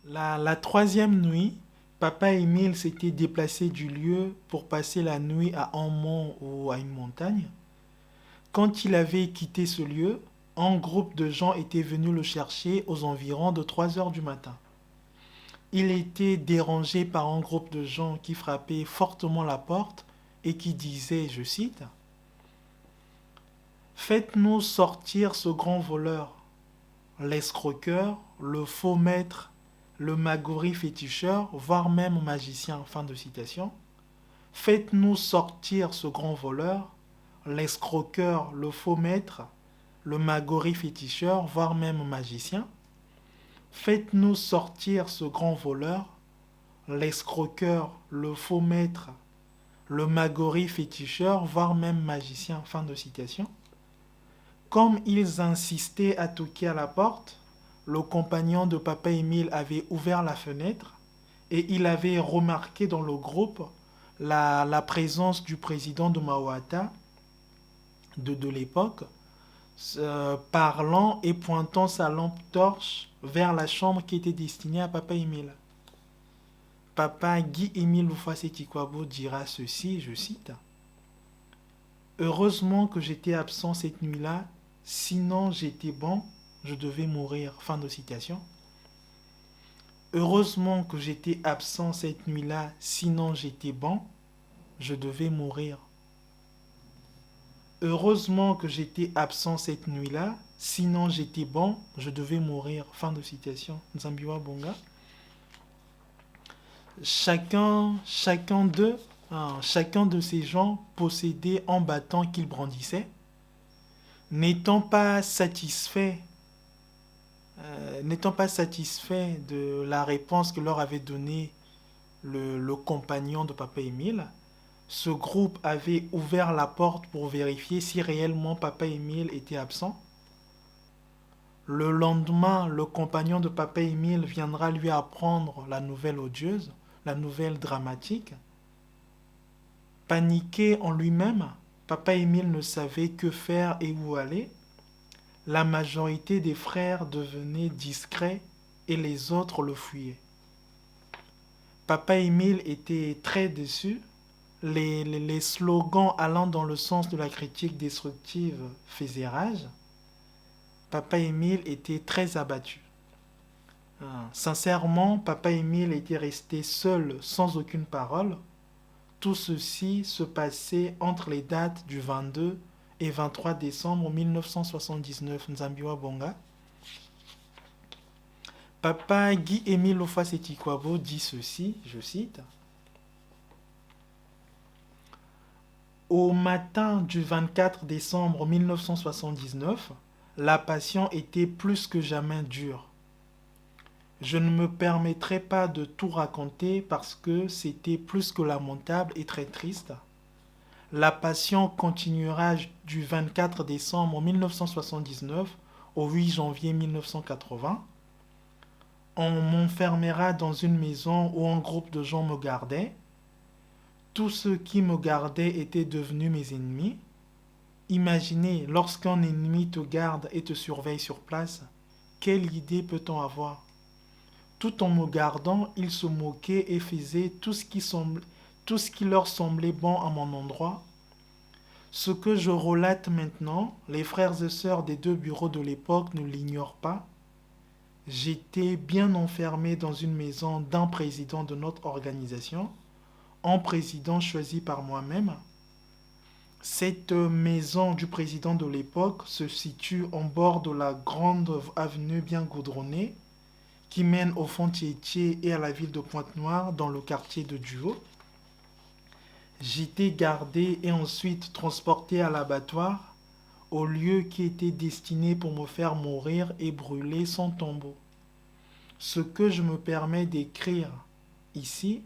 La troisième nuit, Papa Émile s'était déplacé du lieu pour passer la nuit à un mont ou à une montagne. Quand il avait quitté ce lieu, un groupe de gens était venu le chercher aux environs de 3 heures du matin. Il était dérangé par un groupe de gens qui frappaient fortement la porte et qui disaient, je cite, Faites-nous sortir ce grand voleur, l'escroqueur, le faux maître, le magori féticheur, voire même magicien. Fin de citation. Faites-nous sortir ce grand voleur, l'escroqueur, le faux maître, le magori féticheur, voire même magicien. Faites-nous sortir ce grand voleur, l'escroqueur, le faux maître, le magori féticheur, voire même magicien. Fin de citation. Comme ils insistaient à toquer à la porte, le compagnon de Papa Émile avait ouvert la fenêtre et il avait remarqué dans le groupe la présence du président de Mawata de l'époque, parlant et pointant sa lampe torche vers la chambre qui était destinée à Papa Émile. Papa Guy-Émile Loufasé-Tikwabo dira ceci, je cite, « Heureusement que j'étais absent cette nuit-là, sinon j'étais bon, je devais mourir. » Fin de citation. Heureusement que j'étais absent cette nuit-là, sinon j'étais bon, je devais mourir. Heureusement que j'étais absent cette nuit-là, sinon j'étais bon, je devais mourir. Fin de citation. Zambiwa Bonga. Chacun de ces gens possédait un bâton qu'il brandissait. N'étant pas satisfait de la réponse que leur avait donnée le compagnon de Papa Émile, ce groupe avait ouvert la porte pour vérifier si réellement Papa Émile était absent. Le lendemain, le compagnon de Papa Émile viendra lui apprendre la nouvelle odieuse, la nouvelle dramatique. Paniqué en lui-même, Papa Émile ne savait que faire et où aller. La majorité des frères devenaient discrets et les autres le fuyaient. Papa Émile était très déçu. Les slogans allant dans le sens de la critique destructive faisaient rage. Papa Émile était très abattu. Sincèrement, Papa Émile était resté seul, sans aucune parole. Tout ceci se passait entre les dates du 22 et 23 décembre 1979, Nzambiwa Bonga. Papa Guy-Émile Loufasé-Tikwabo dit ceci, je cite, « Au matin du 24 décembre 1979, la passion était plus que jamais dure. Je ne me permettrai pas de tout raconter parce que c'était plus que lamentable et très triste. La passion continuera du 24 décembre 1979 au 8 janvier 1980. On m'enfermera dans une maison où un groupe de gens me gardaient. Tous ceux qui me gardaient étaient devenus mes ennemis. Imaginez, lorsqu'un ennemi te garde et te surveille sur place, quelle idée peut-on avoir? Tout en me gardant, ils se moquaient et faisaient tout ce qui leur semblait bon à mon endroit. Ce que je relate maintenant, les frères et sœurs des deux bureaux de l'époque ne l'ignorent pas. J'étais bien enfermé dans une maison d'un président de notre organisation, un président choisi par moi-même. Cette maison du président de l'époque se situe en bord de la grande avenue bien goudronnée qui mène au Fond Tietie et à la ville de Pointe-Noire dans le quartier de Duo. J'étais gardé et ensuite transporté à l'abattoir, au lieu qui était destiné pour me faire mourir et brûler sans tombeau. Ce que je me permets d'écrire ici,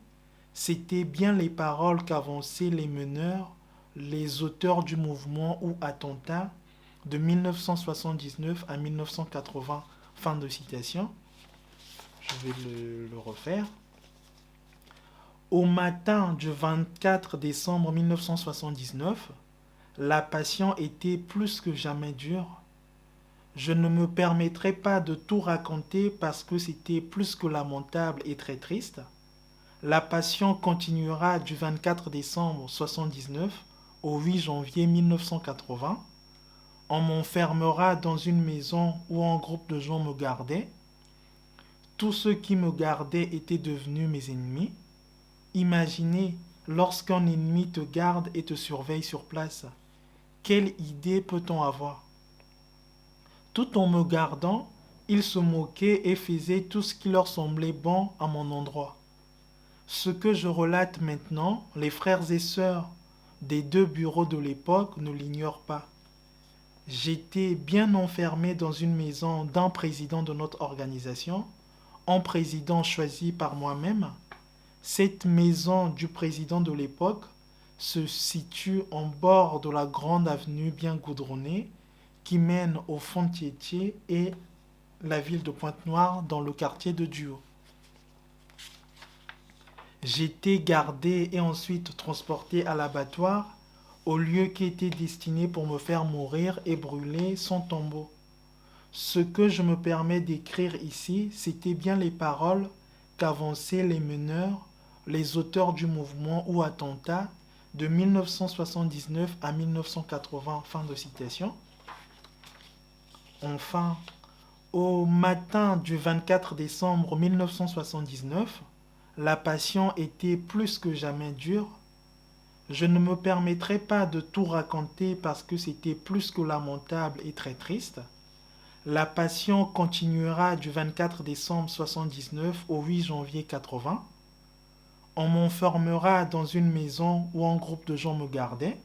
c'était bien les paroles qu'avançaient les meneurs, les auteurs du mouvement ou attentat de 1979 à 1980. Fin de citation. Je vais le refaire. Au matin du 24 décembre 1979, la passion était plus que jamais dure. Je ne me permettrai pas de tout raconter parce que c'était plus que lamentable et très triste. La passion continuera du 24 décembre 1979 au 8 janvier 1980. On m'enfermera dans une maison où un groupe de gens me gardaient. Tous ceux qui me gardaient étaient devenus mes ennemis. Imaginez lorsqu'un ennemi te garde et te surveille sur place. Quelle idée peut-on avoir? Tout en me gardant, ils se moquaient et faisaient tout ce qui leur semblait bon à mon endroit. Ce que je relate maintenant, les frères et sœurs des deux bureaux de l'époque ne l'ignorent pas. J'étais bien enfermé dans une maison d'un président de notre organisation, un président choisi par moi-même. Cette maison du président de l'époque se situe en bord de la grande avenue bien goudronnée qui mène au Font-Thiétier et la ville de Pointe-Noire dans le quartier de Duo. J'étais gardé et ensuite transporté à l'abattoir, au lieu qui était destiné pour me faire mourir et brûler sans tombeau. Ce que je me permets d'écrire ici, c'était bien les paroles qu'avançaient les meneurs, les auteurs du mouvement ou attentat de 1979 à 1980. Fin de citation. Enfin, au matin du 24 décembre 1979, la passion était plus que jamais dure. Je ne me permettrai pas de tout raconter parce que c'était plus que lamentable et très triste. La passion continuera du 24 décembre 1979 au 8 janvier 80. On m'enfermera dans une maison où un groupe de gens me gardait.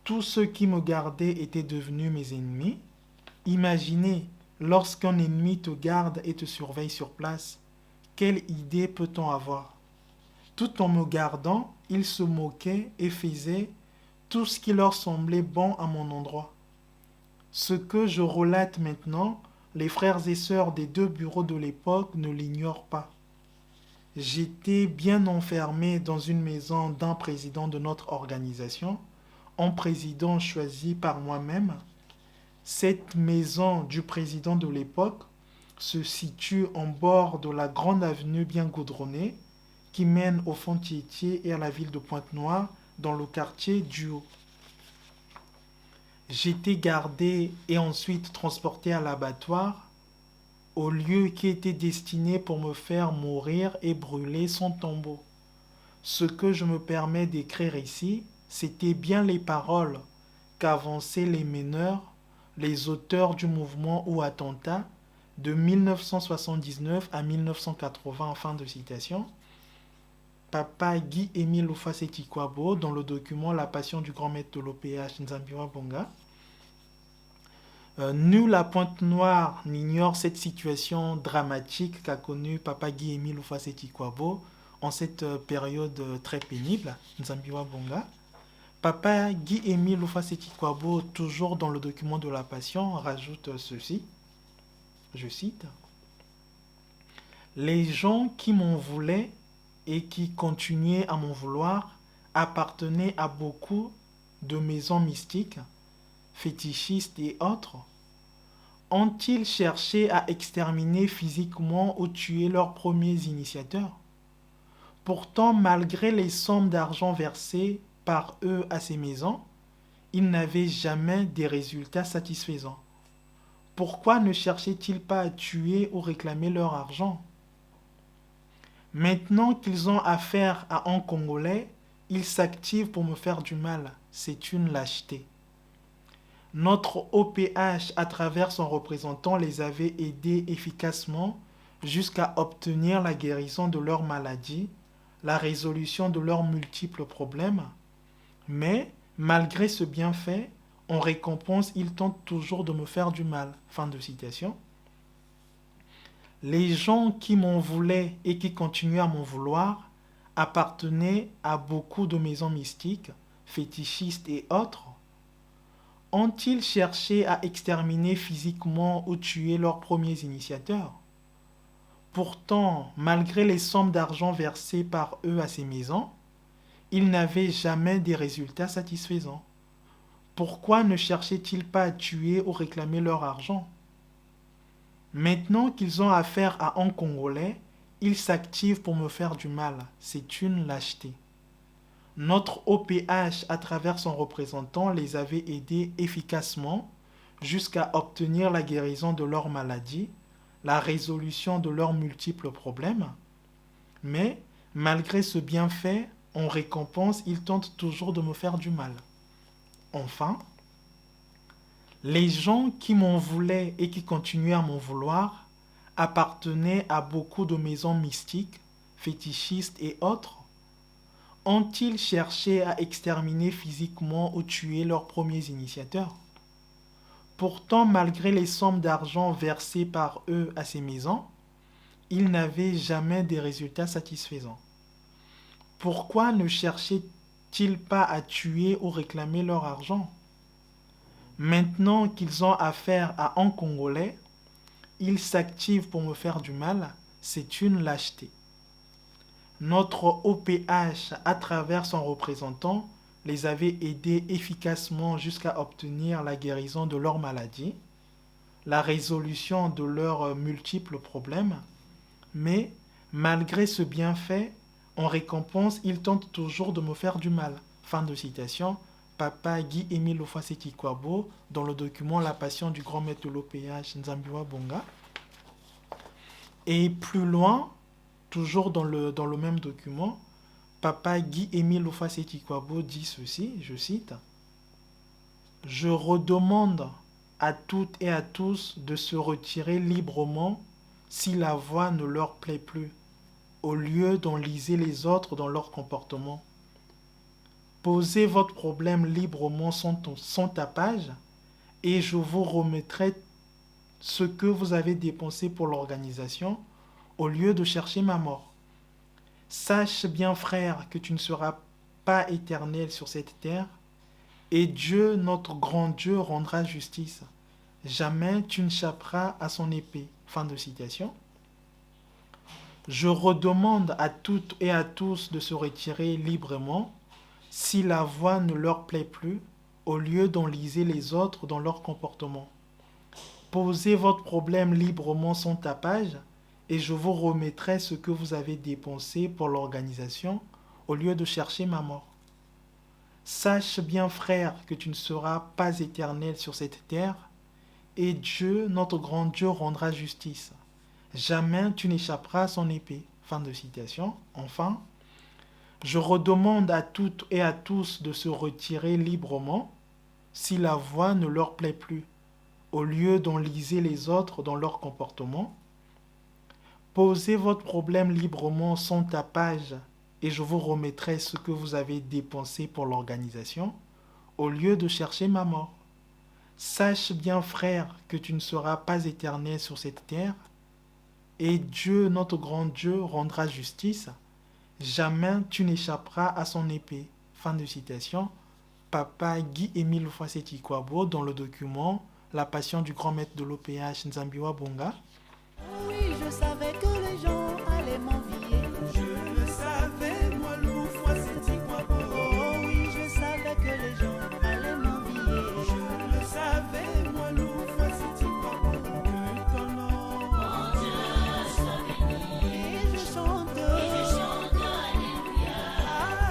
Tous ceux qui me gardaient étaient devenus mes ennemis. Imaginez lorsqu'un ennemi te garde et te surveille sur place. Quelle idée peut-on avoir? Tout en me gardant, ils se moquaient et faisaient tout ce qui leur semblait bon à mon endroit. Ce que je relate maintenant, les frères et sœurs des deux bureaux de l'époque ne l'ignorent pas. J'étais bien enfermé dans une maison d'un président de notre organisation, un président choisi par moi-même. Cette maison du président de l'époque se situe en bord de la grande avenue bien goudronnée qui mène au Font-Thiétier et à la ville de Pointe-Noire dans le quartier Duo. J'étais gardé et ensuite transporté à l'abattoir, au lieu qui était destiné pour me faire mourir et brûler sans tombeau. Ce que je me permets d'écrire ici, c'était bien les paroles qu'avançaient les meneurs, les auteurs du mouvement ou attentat de 1979 à 1980. Fin de citation. Papa Guy-Émile Oufaseti-Kwabo dans le document La passion du grand maître de l'OPH Nzambiwa Bonga. Nul à Pointe-Noire n'ignore cette situation dramatique qu'a connue Papa Guy-Émile Oufaseti-Kwabo en cette période très pénible, Nzambiwa Bonga. Papa Guy-Émile Oufaseti-Kwabo, toujours dans le document de La passion, rajoute ceci, je cite, « Les gens qui m'en voulaient et qui continuaient à m'en vouloir appartenaient à beaucoup de maisons mystiques, fétichistes et autres. Ont-ils cherché à exterminer physiquement ou tuer leurs premiers initiateurs? Pourtant, malgré les sommes d'argent versées par eux à ces maisons, ils n'avaient jamais des résultats satisfaisants. Pourquoi ne cherchaient-ils pas à tuer ou réclamer leur argent? Maintenant qu'ils ont affaire à un Congolais, ils s'activent pour me faire du mal. C'est une lâcheté. Notre OPH, à travers son représentant, les avait aidés efficacement jusqu'à obtenir la guérison de leur maladie, la résolution de leurs multiples problèmes. Mais, malgré ce bienfait, en récompense, ils tentent toujours de me faire du mal. Fin de citation. Les gens qui m'en voulaient et qui continuaient à m'en vouloir appartenaient à beaucoup de maisons mystiques, fétichistes et autres. Ont-ils cherché à exterminer physiquement ou tuer leurs premiers initiateurs? Pourtant, malgré les sommes d'argent versées par eux à ces maisons, ils n'avaient jamais des résultats satisfaisants. Pourquoi ne cherchaient-ils pas à tuer ou réclamer leur argent? Maintenant qu'ils ont affaire à un Congolais, ils s'activent pour me faire du mal. C'est une lâcheté. Notre OPH, à travers son représentant, les avait aidés efficacement jusqu'à obtenir la guérison de leur maladie, la résolution de leurs multiples problèmes. Mais, malgré ce bienfait, en récompense, ils tentent toujours de me faire du mal. Enfin, les gens qui m'en voulaient et qui continuaient à m'en vouloir appartenaient à beaucoup de maisons mystiques, fétichistes et autres. Ont-ils cherché à exterminer physiquement ou tuer leurs premiers initiateurs? Pourtant, malgré les sommes d'argent versées par eux à ces maisons, ils n'avaient jamais des résultats satisfaisants. Pourquoi ne cherchaient-ils pas à tuer ou réclamer leur argent? Maintenant qu'ils ont affaire à un Congolais, ils s'activent pour me faire du mal. C'est une lâcheté. Notre OPH, à travers son représentant, les avait aidés efficacement jusqu'à obtenir la guérison de leur maladie, la résolution de leurs multiples problèmes. Mais, malgré ce bienfait, en récompense, ils tentent toujours de me faire du mal. Fin de citation. Papa Guy-Émile Lofaseti-Kwabo, dans le document La Passion du grand maître de l'OPH, Nzambiwa Bonga. Et plus loin, toujours dans le même document, Papa Guy-Émile Lofaseti-Kwabo dit ceci, je cite, « Je redemande à toutes et à tous de se retirer librement si la voie ne leur plaît plus, au lieu d'enliser les autres dans leur comportement. Posez votre problème librement sans tapage et je vous remettrai ce que vous avez dépensé pour l'organisation au lieu de chercher ma mort. Sache bien, frère, que tu ne seras pas éternel sur cette terre et Dieu, notre grand Dieu, rendra justice. Jamais tu n'échapperas à son épée. » Fin de citation. Je redemande à toutes et à tous de se retirer librement si la voie ne leur plaît plus, au lieu d'enliser les autres dans leur comportement. Posez votre problème librement sans tapage et je vous remettrai ce que vous avez dépensé pour l'organisation au lieu de chercher ma mort. Sache bien, frère, que tu ne seras pas éternel sur cette terre et Dieu, notre grand Dieu, rendra justice. Jamais tu n'échapperas à son épée. Fin de citation. Enfin, je redemande à toutes et à tous de se retirer librement si la voie ne leur plaît plus, au lieu d'enliser les autres dans leur comportement. Posez votre problème librement sans tapage et je vous remettrai ce que vous avez dépensé pour l'organisation, au lieu de chercher ma mort. Sache bien, frère, que tu ne seras pas éternel sur cette terre et Dieu, notre grand Dieu, rendra justice. Jamais tu n'échapperas à son épée. Fin de citation. Papa Guy-Émile Lofaseti-Kwabo dans le document La Passion du grand maître de l'OPH, Nzambiwa Bonga. Oui, je savais que les gens allaient m'envier. Je le savais, moi, Lofaseti-Kwabo. Oh oui, je savais que les gens allaient m'envier. Je le savais, moi, Lofaseti-Kwabo. Que ton nom, mon Dieu, soit béni. Et je chante.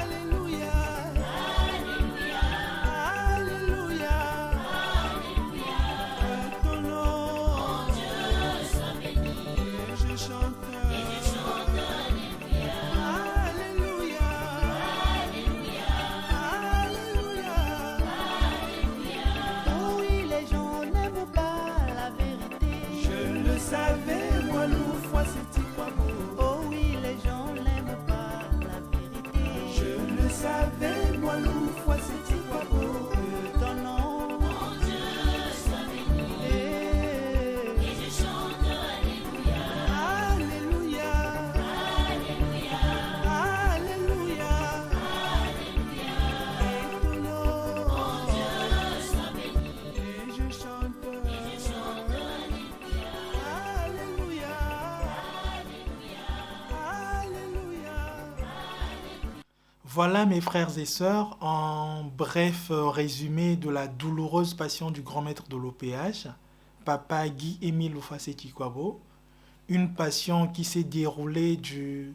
Alléluia. Voilà mes frères et sœurs, un bref résumé de la douloureuse passion du grand maître de l'OPH, Papa Guy-Émile Lufaseti-Kwabo, une passion qui s'est déroulée du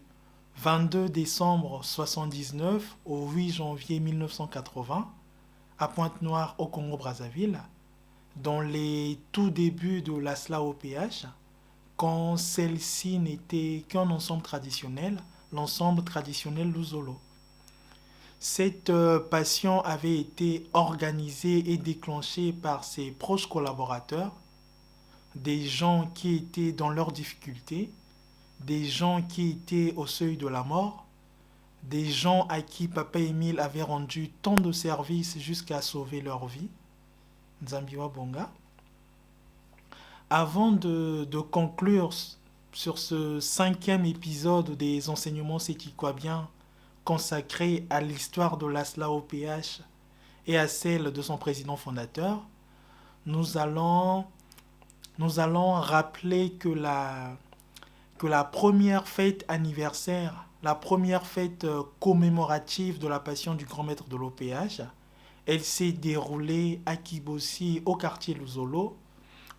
22 décembre 1979 au 8 janvier 1980 à Pointe-Noire au Congo-Brazzaville, dans les tout débuts de l'ASLA OPH, quand celle-ci n'était qu'un ensemble traditionnel, l'ensemble traditionnel Luzolo. Cette passion avait été organisée et déclenchée par ses proches collaborateurs, des gens qui étaient dans leurs difficultés, des gens qui étaient au seuil de la mort, des gens à qui Papa Émile avait rendu tant de services jusqu'à sauver leur vie. Nzambiwa Bonga. Avant de conclure sur ce 5e épisode des enseignements sétikwabiens consacré à l'histoire de l'ASLA OPH et à celle de son président fondateur, nous allons rappeler que la première fête anniversaire, la première fête commémorative de la passion du grand maître de l'OPH, elle s'est déroulée à Kibossi, au quartier Luzolo,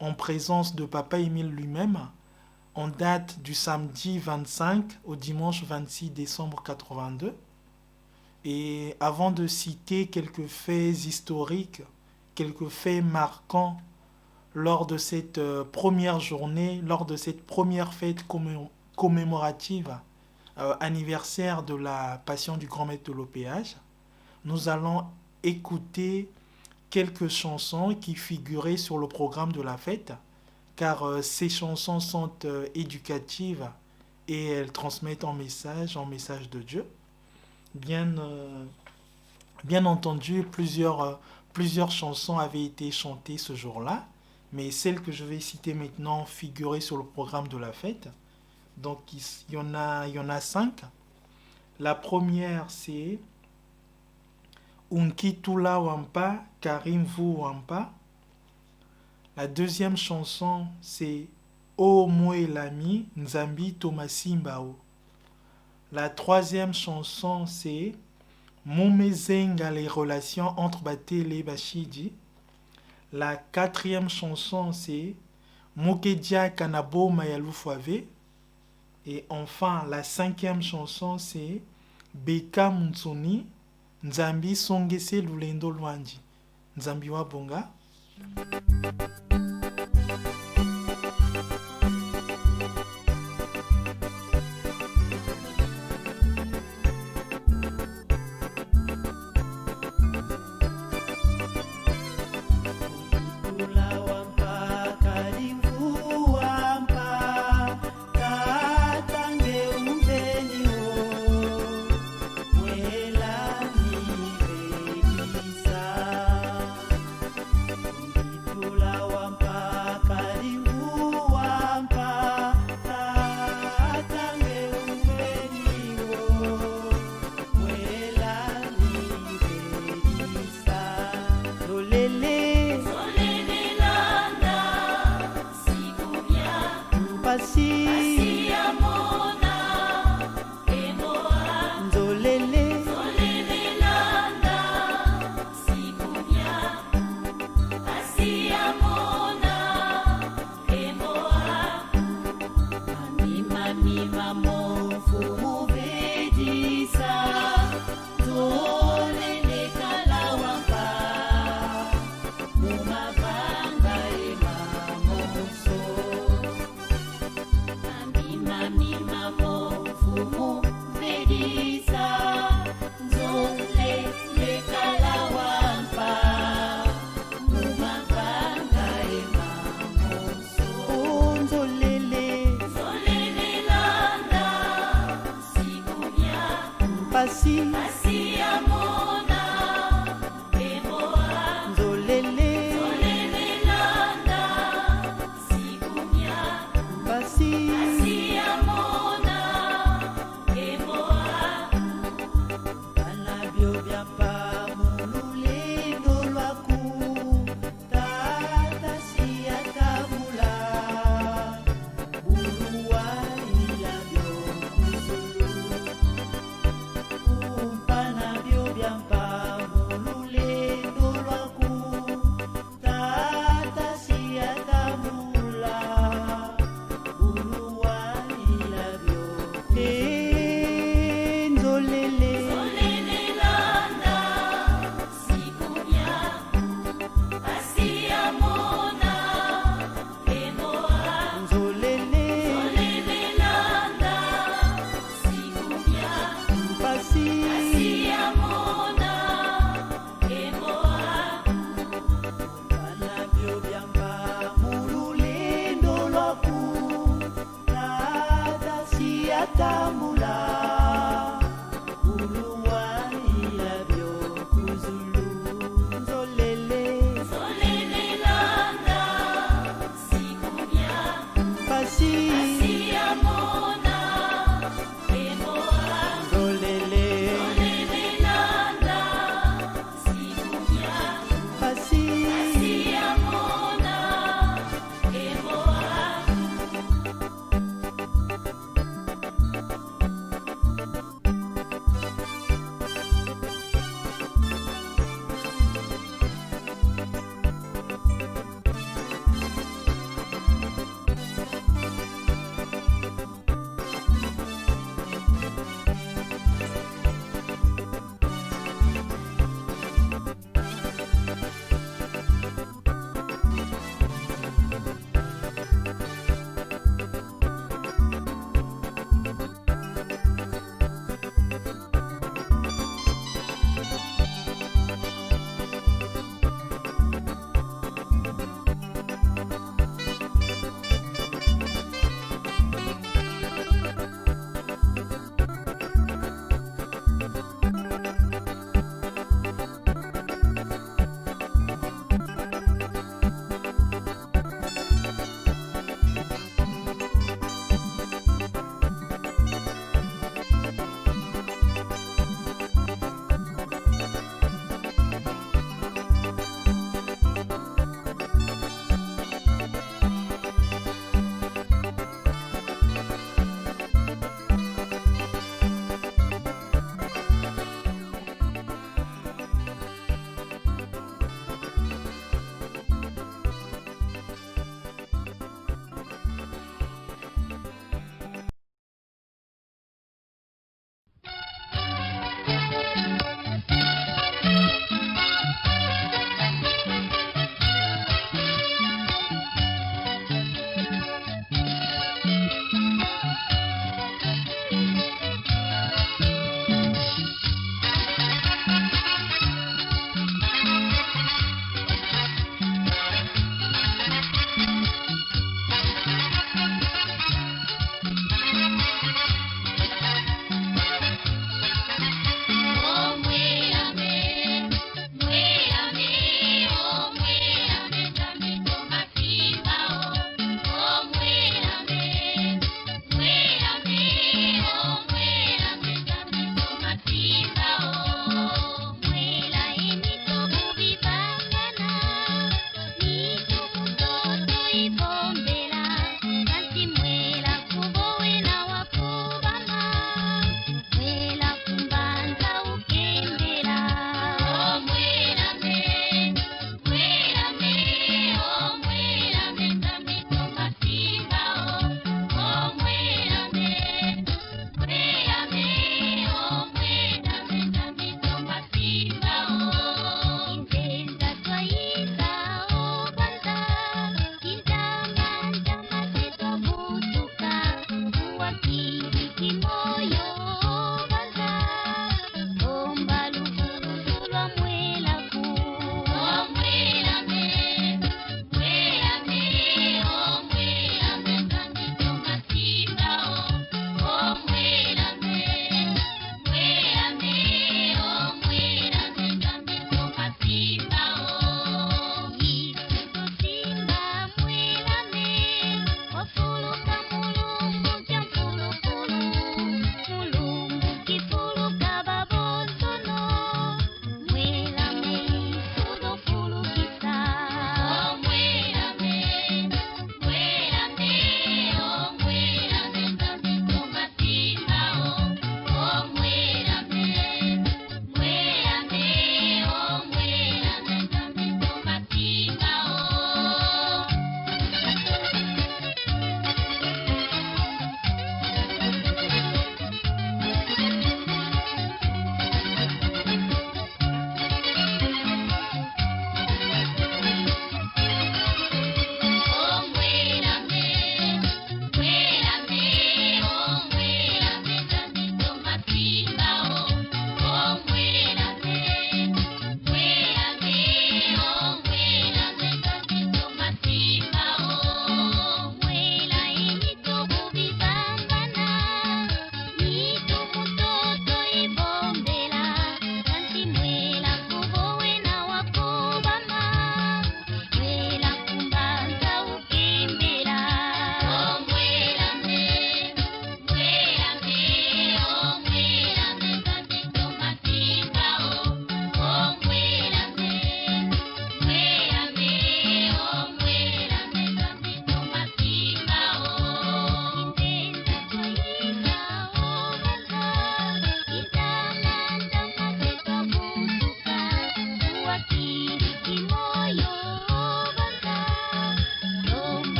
en présence de Papa Émile lui-même, en date du samedi 25 au dimanche 26 décembre 82. Et avant de citer quelques faits historiques, quelques faits marquants lors de cette première journée, lors de cette première fête commémorative anniversaire de la passion du grand maître de l'OPH, nous allons écouter quelques chansons qui figuraient sur le programme de la fête, car ces chansons sont éducatives et elles transmettent un message de Dieu. Bien entendu, plusieurs chansons avaient été chantées ce jour-là, mais celles que je vais citer maintenant figuraient sur le programme de la fête. Donc il y en a 5. La première, c'est Unkitula Wampa, Karim Vu Wampa. La deuxième chanson, c'est O Moelami, Nzambi Tomasimbao. La troisième chanson, c'est Momezenga, les relations entre Batele et Bashidi. La quatrième chanson, c'est Mokedia Kanabo Mayalufuave. Et enfin, la cinquième chanson, c'est Beka Munsoni, Nzambi Songese Lulendo Luanji. Nzambi wa Bonga.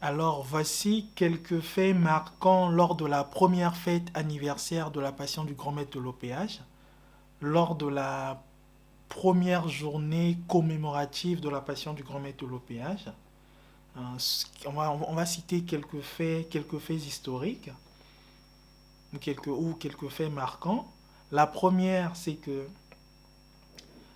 Alors, voici quelques faits marquants lors de la première fête anniversaire de la Passion du Grand Maître de l'OPH, lors de la première journée commémorative de la Passion du Grand Maître de l'OPH. On va citer quelques faits historiques ou quelques faits marquants. La première, c'est que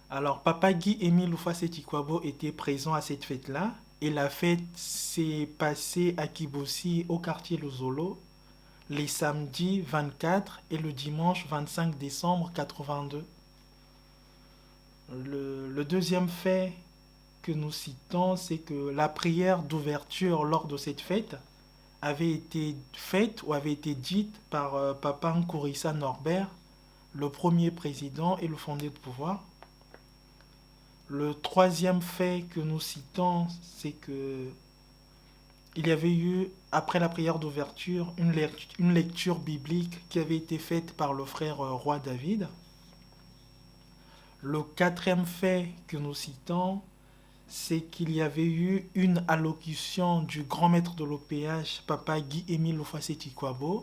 Papa Guy Émile Houphouët-Boigny était présent à cette fête-là, et la fête s'est passée à Kibossi, au quartier Lozolo, les samedis 24 et le dimanche 25 décembre 82. Le deuxième fait que nous citons, c'est que la prière d'ouverture lors de cette fête avait été faite ou avait été dite par Papa Nkourissa Norbert, le premier président et le fondé de pouvoir. Le troisième fait que nous citons, c'est que il y avait eu, après la prière d'ouverture, une lecture biblique qui avait été faite par le frère Roi David. Le quatrième fait que nous citons, c'est qu'il y avait eu une allocution du grand maître de l'OPH, Papa Guy Émile Houphouët-Boigny,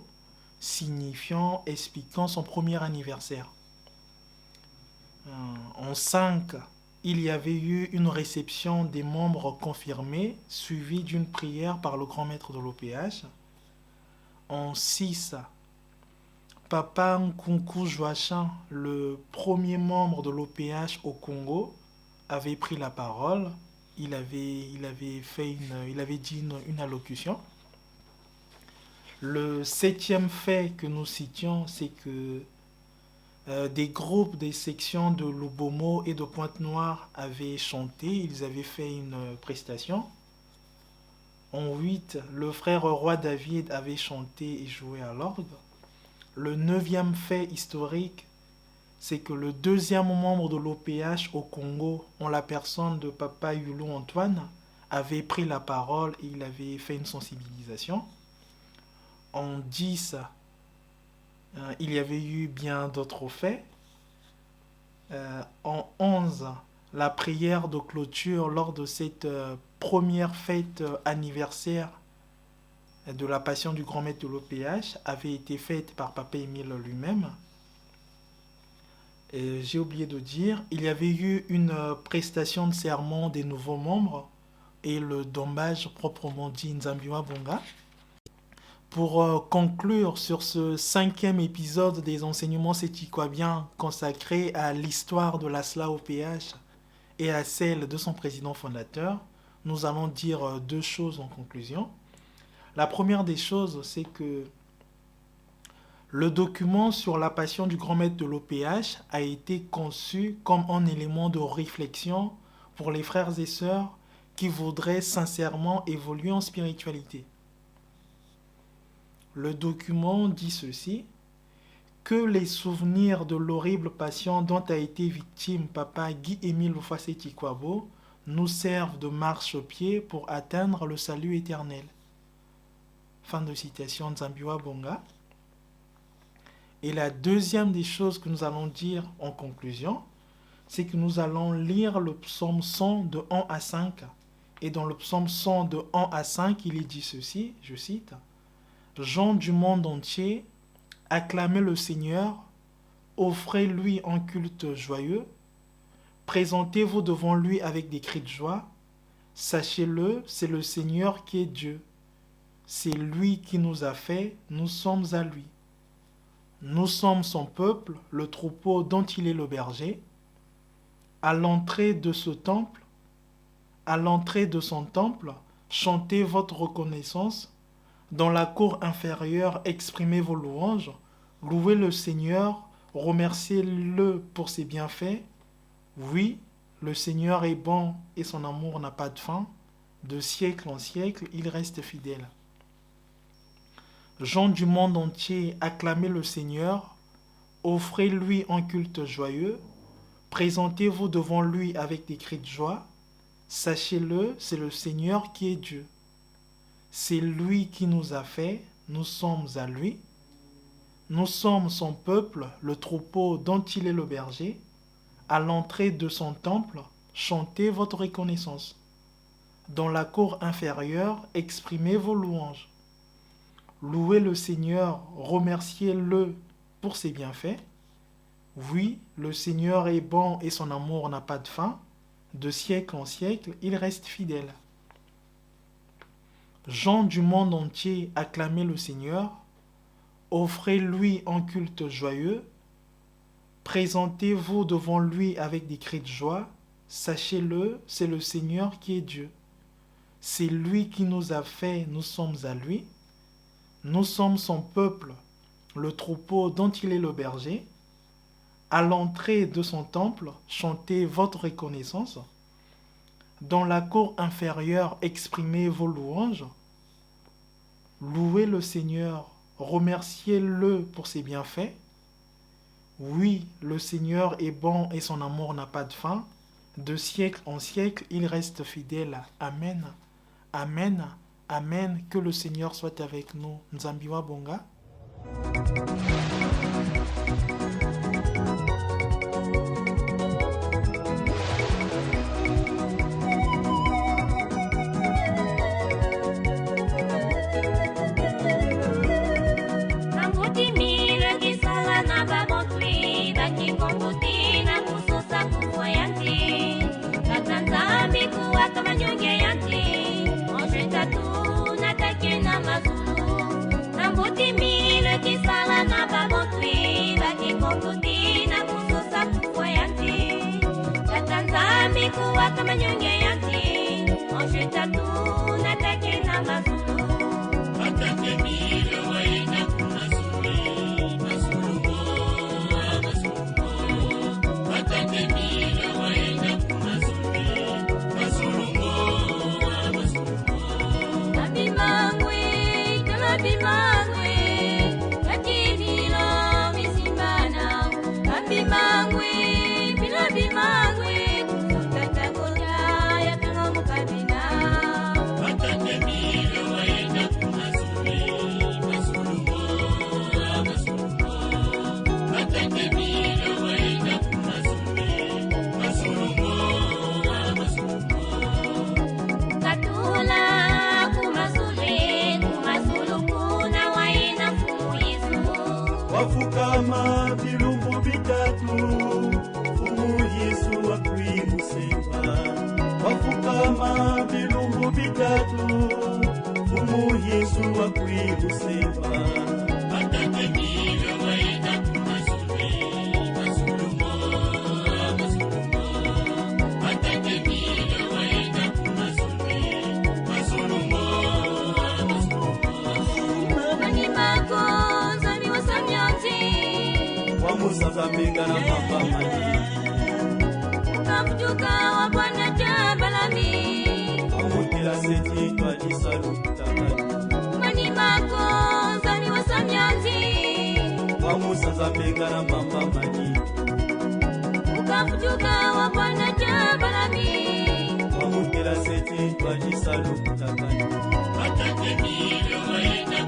expliquant son premier anniversaire. En 5, il y avait eu une réception des membres confirmés, suivie d'une prière par le grand maître de l'OPH. En 6, Papa Nkunku Joachim, le premier membre de l'OPH au Congo, avait pris la parole. Il avait dit une allocution. Le septième fait que nous citions, c'est que des groupes, des sections de Lubomo et de Pointe-Noire avaient chanté, ils avaient fait une prestation. En 8, le frère Roi David avait chanté et joué à l'orgue. Le neuvième fait historique, c'est que le deuxième membre de l'OPH au Congo, en la personne de Papa Yulou Antoine, avait pris la parole et il avait fait une sensibilisation. En 10, il y avait eu bien d'autres faits. En 11, la prière de clôture lors de cette première fête anniversaire de la Passion du Grand Maître de l'OPH avait été faite par Papa Émile lui-même. Et j'ai oublié de dire, il y avait eu une prestation de serment des nouveaux membres et le dommage proprement dit Nzambiwa Bonga. Pour conclure sur ce 5e épisode des enseignements sétiquabiens consacré à l'histoire de la SLA OPH et à celle de son président fondateur, nous allons dire deux choses en conclusion. La première des choses, c'est que le document sur la passion du grand maître de l'OPH a été conçu comme un élément de réflexion pour les frères et sœurs qui voudraient sincèrement évoluer en spiritualité. Le document dit ceci: que les souvenirs de l'horrible passion dont a été victime Papa Guy Émile Houphouët-Boigny nous servent de marchepied pour atteindre le salut éternel. Fin de citation de Nzambiwa Bonga. Et la deuxième des choses que nous allons dire en conclusion, c'est que nous allons lire le psaume 100 de 1 à 5. Et dans le psaume 100 de 1 à 5, il est dit ceci, je cite: « Gens du monde entier, acclamez le Seigneur, offrez-lui un culte joyeux, présentez-vous devant lui avec des cris de joie. Sachez-le, c'est le Seigneur qui est Dieu. C'est lui qui nous a fait, nous sommes à lui. Nous sommes son peuple, le troupeau dont il est le berger. À l'entrée de ce temple, à l'entrée de son temple, chantez votre reconnaissance. Dans la cour inférieure, exprimez vos louanges. Louez le Seigneur, remerciez-le pour ses bienfaits. Oui, le Seigneur est bon et son amour n'a pas de fin. De siècle en siècle, il reste fidèle. Gens du monde entier, acclamez le Seigneur, offrez-lui un culte joyeux, présentez-vous devant lui avec des cris de joie. Sachez-le, c'est le Seigneur qui est Dieu. C'est lui qui nous a fait, nous sommes à lui. Nous sommes son peuple, le troupeau dont il est le berger. À l'entrée de son temple, chantez votre reconnaissance. Dans la cour inférieure, exprimez vos louanges. Louez le Seigneur, remerciez-le pour ses bienfaits. Oui, le Seigneur est bon et son amour n'a pas de fin. De siècle en siècle, il reste fidèle. Gens du monde entier, acclamez le Seigneur. Offrez-lui un culte joyeux. Présentez-vous devant lui avec des cris de joie. Sachez-le, c'est le Seigneur qui est Dieu. C'est lui qui nous a fait, nous sommes à lui. Nous sommes son peuple, le troupeau dont il est le berger. À l'entrée de son temple, chantez votre reconnaissance. Dans la cour inférieure, exprimez vos louanges. Louez le Seigneur, remerciez-le pour ses bienfaits. Oui, le Seigneur est bon et son amour n'a pas de fin. De siècle en siècle, il reste fidèle. Amen. Amen. Amen. Que le Seigneur soit avec nous. Nzambi wa bonga. Kama nyonge yanti, onjeta tu na take na mazulu. Atake mile waina kumazuli, mazulu mo. Atake mile waina kumazuli, mazulu mo. Abimangwe, kama bimangwe, lakini lo misimbana. Abimangwe, bila bimangwe. Wafukama bilumbu bitatu, Fumu Yesu akwimusemba. Wafukama bilumbu bitatu, Fumu Yesu akwimusemba. Atate mile waina kumazuli, mazulu mo. Atate mile waina kumazuli, mazulu mo. Mani magonza ni wasamyanzi. Wamusaza menga na papa mani. Kamjuka wa Bwana Jabalami. Wamutila seti kwa jisalu kutakani. Mani magonza ni wasamyanzi. Wamusaza menga na papa mani. Kamjuka wa Bwana Jabalami. Wamutila seti kwa jisalu kutakani. Atate mile waina